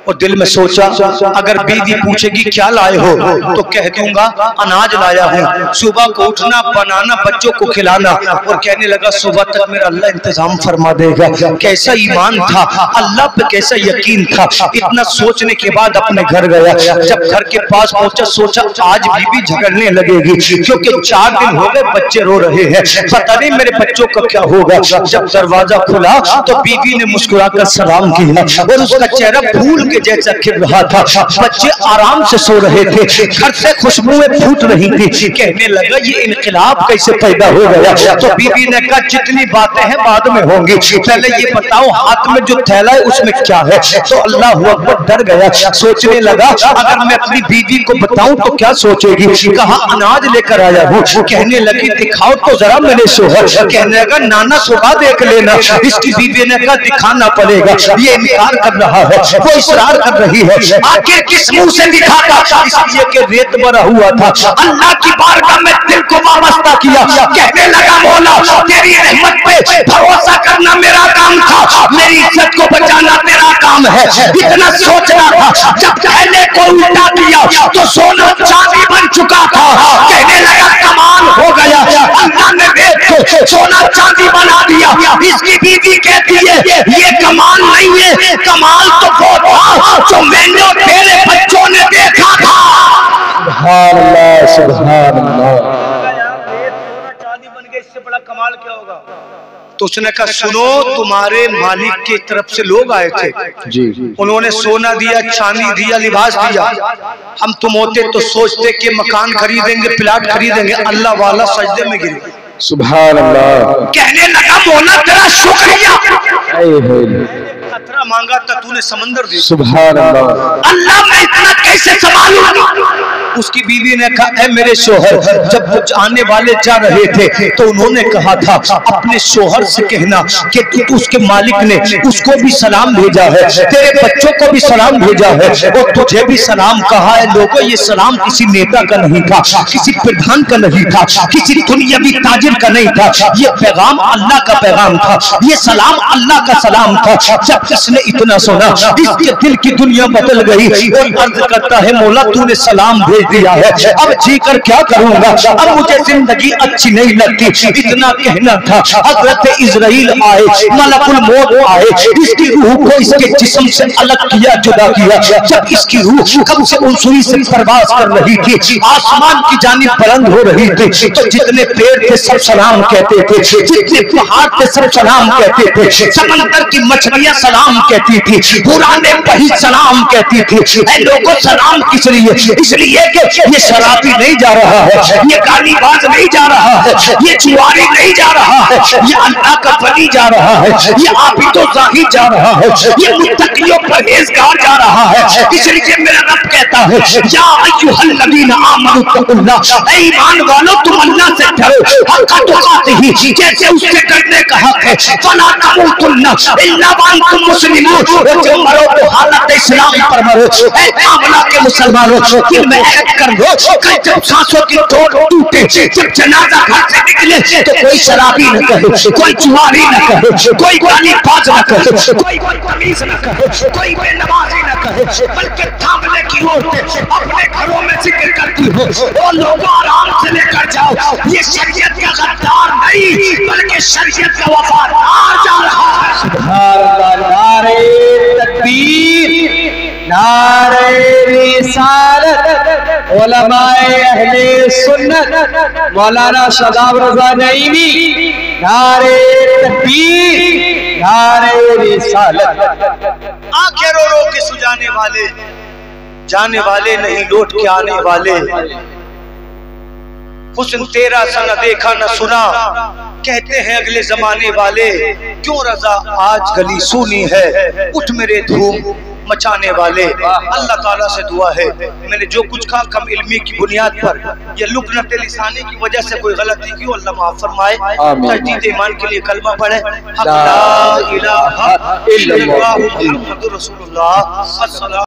और दिल में सोचा अगर बीवी पूछेगी क्या लाए हो तो कह दूंगा अनाज लाया हूँ। सुबह को उठना, बनाना, बच्चों को खिलाना और कहने लगा सुबह तक मेरा अल्लाह इंतजाम फरमा देगा। कैसा ईमान था, अल्लाह पे कैसा यकीन था। इतना सोचने के बाद अपने घर गया। जब घर के पास पहुंचा सोचा आज बीवी झगड़ने लगेगी क्योंकि 4 दिन हो गए बच्चे रो रहे हैं, पता नहीं मेरे बच्चों का क्या होगा। जब दरवाजा खुला तो बीवी ने मुस्कुराकर सलाम किया और उसका चेहरा फूल के जैसा खिल रहा था। बच्चे आराम से सो रहे थे, घर से खुशबुएं फूट रही थी। कहने लगा ये इनकलाब कैसे पैदा हो गया? तो बीवी ने कहा जितनी बातें हैं बाद में होंगी, पहले ये बताओ हाथ में जो थैला है उसमें क्या है? तो अल्लाह अकबर डर गया, सोचने लगा अगर मैं अपनी बीवी को बताऊं तो क्या सोचेगी। कहा अनाज लेकर आया हूँ। कहने लगी दिखाओ तो जरा मेरे शोहर। कहने लगा नाना सुबह देख लेना। इसकी बीवी ने कहा दिखाना पड़ेगा, ये इनकार कर रहा है, वो इसरार कर रही है। आखिर किस मुंह से दिखाता? इसलिए कि रेत भरा हुआ था। अल्लाह की बारगाह में दिल को वाबस्ता किया। कहने लगा मौला तेरी रहमत पे भरोसा करना मेरा काम था, मेरी इज्जत को बचाना तेरा काम है। इतना सोचना था। जब पहले को उल्टा किया तो सोना चांदी बन चुका था। कहने लगा कमाल हो गया, अल्लाह ने रेत को सोना चांदी बना दिया। इसकी बीवी कहती है ये कमाल नहीं है, कमाल तो वो था जो मैंने और तेरे बच्चों ने देखा था। सुभान अल्लाह, सुभान अल्लाह। चांदी बन गई, इससे बड़ा कमाल क्या होगा? तो उसने कहा सुनो तुम्हारे मालिक की तरफ से लोग आए थे जी, उन्होंने सोना दिया, चांदी दिया, लिबास दिया। हम तुम होते तो सोचते कि मकान खरीदेंगे, प्लाट खरीदेंगे। अल्लाह वाला सजदे में गिर। सुभान अल्लाह। कहने लगा मौला तेरा शुक्रिया, खतरा मांगा था तूने समंदर दे। सुभान अल्लाह। अल्लाह मैं इतना कैसे संभालूं? उसकी बीवी ने कहा मेरे शोहर जब वो आने वाले जा रहे थे तो उन्होंने कहा था अपने शोहर से कहना कि तू उसके मालिक ने उसको भी सलाम भेजा है, तेरे बच्चों को भी सलाम भेजा है और तुझे भी सलाम कहा है। लोगों ये सलाम किसी नेता का नहीं था, किसी प्रधान का नहीं था, किसी दुनियावी ताजिर का नहीं था। ये पैगाम अल्लाह का पैगाम था, ये सलाम अल्लाह का सलाम था। जब इसने इतना सुना इसके दिल की दुनिया बदल गई और अर्ज करता है मौला तूने सलाम भेज दिया है, अब जी कर क्या करूंगा, अब मुझे जिंदगी अच्छी नहीं लगती। इतना कहना था हजरत इजराइल आए, मलकुल मौत आए, इसकी रूह को इसके जिस्म से अलग किया, जुदा किया। जब इसकी रूह कब से उनसुई से परवाज कर रही थी, आसमान की जानिब बुलंद हो रही थी, तो जितने पेड़ थे सब सलाम कहते थे, जितने पहाड़ थे सब सलाम कहते थे, समंदर की मछलियां सलाम कहती थी, पुराने वही सलाम कहती थी। लोगों सलाम किस लिए? इसलिए के ये शराबी नहीं जा रहा है, ये गालीबाज नहीं जा रहा है, ये जुआरी नहीं जा रहा है, ये अल्लाह का वली जा रहा है, ये आबिदो ज़ाहिद जा रहा है, ये मुत्तकियों परहेज़गार जा रहा है। इसलिए मेरा रब कहता है या अय्युहल्लज़ीना आमनू तक़ुल्लाह, ऐ ईमान वालों तुम अल्लाह से डरो हक़्क़ तुक़ातिही, जैसे उससे डरने का हक है। वला तमूतुन्ना इल्ला व अंतुम मुस्लिमून, जो मरो तो हालत इस्लाम पर मरो। ऐ कामला के मुसलमानों दिल में ऐद कर लो कि जब सांसों की डोर टूटे, जब जनाजा घर से निकले तो कोई शराबी न कहे, कोई जुआरी न कहे, कोई गालीबाज न कहे, कोई तमीज न कहे, कोई बेनमाजी न कहे, बल्कि थामने की औरतें अपने घरों में जिक्र करती हो, वो लोग आराम से लेकर जाओ। ये शरीयत का गद्दार नहीं बल्कि शरीयत का वफादार जा रहा है। सुभान अल्लाह। नारे तकबीर, नारे रिसालत, उलमाए अहले सुन्नत मौलाना शादाब रज़ा नईमी, नारे तकबीर, नारे रिसालत। आंखें रो रो के सुजाने वाले, जाने वाले नहीं लौट के आने वाले। हुस्न तेरा सा न देखा न सुना, कहते हैं अगले जमाने वाले। क्यों रजा आज गली सुनी है, उठ मेरे धूम मचाने वाले। अल्लाह ताला से दुआ है, मैंने जो कुछ कहा कम इल्मी की बुनियाद पर, ये लुकनत लिसानी की वजह से कोई गलती की अल्लाह माफ फरमाए। तजदीद ईमान के लिए कलमा पढ़े, ला इलाहा इल्लल्लाह मुहम्मदुर रसूलुल्लाह।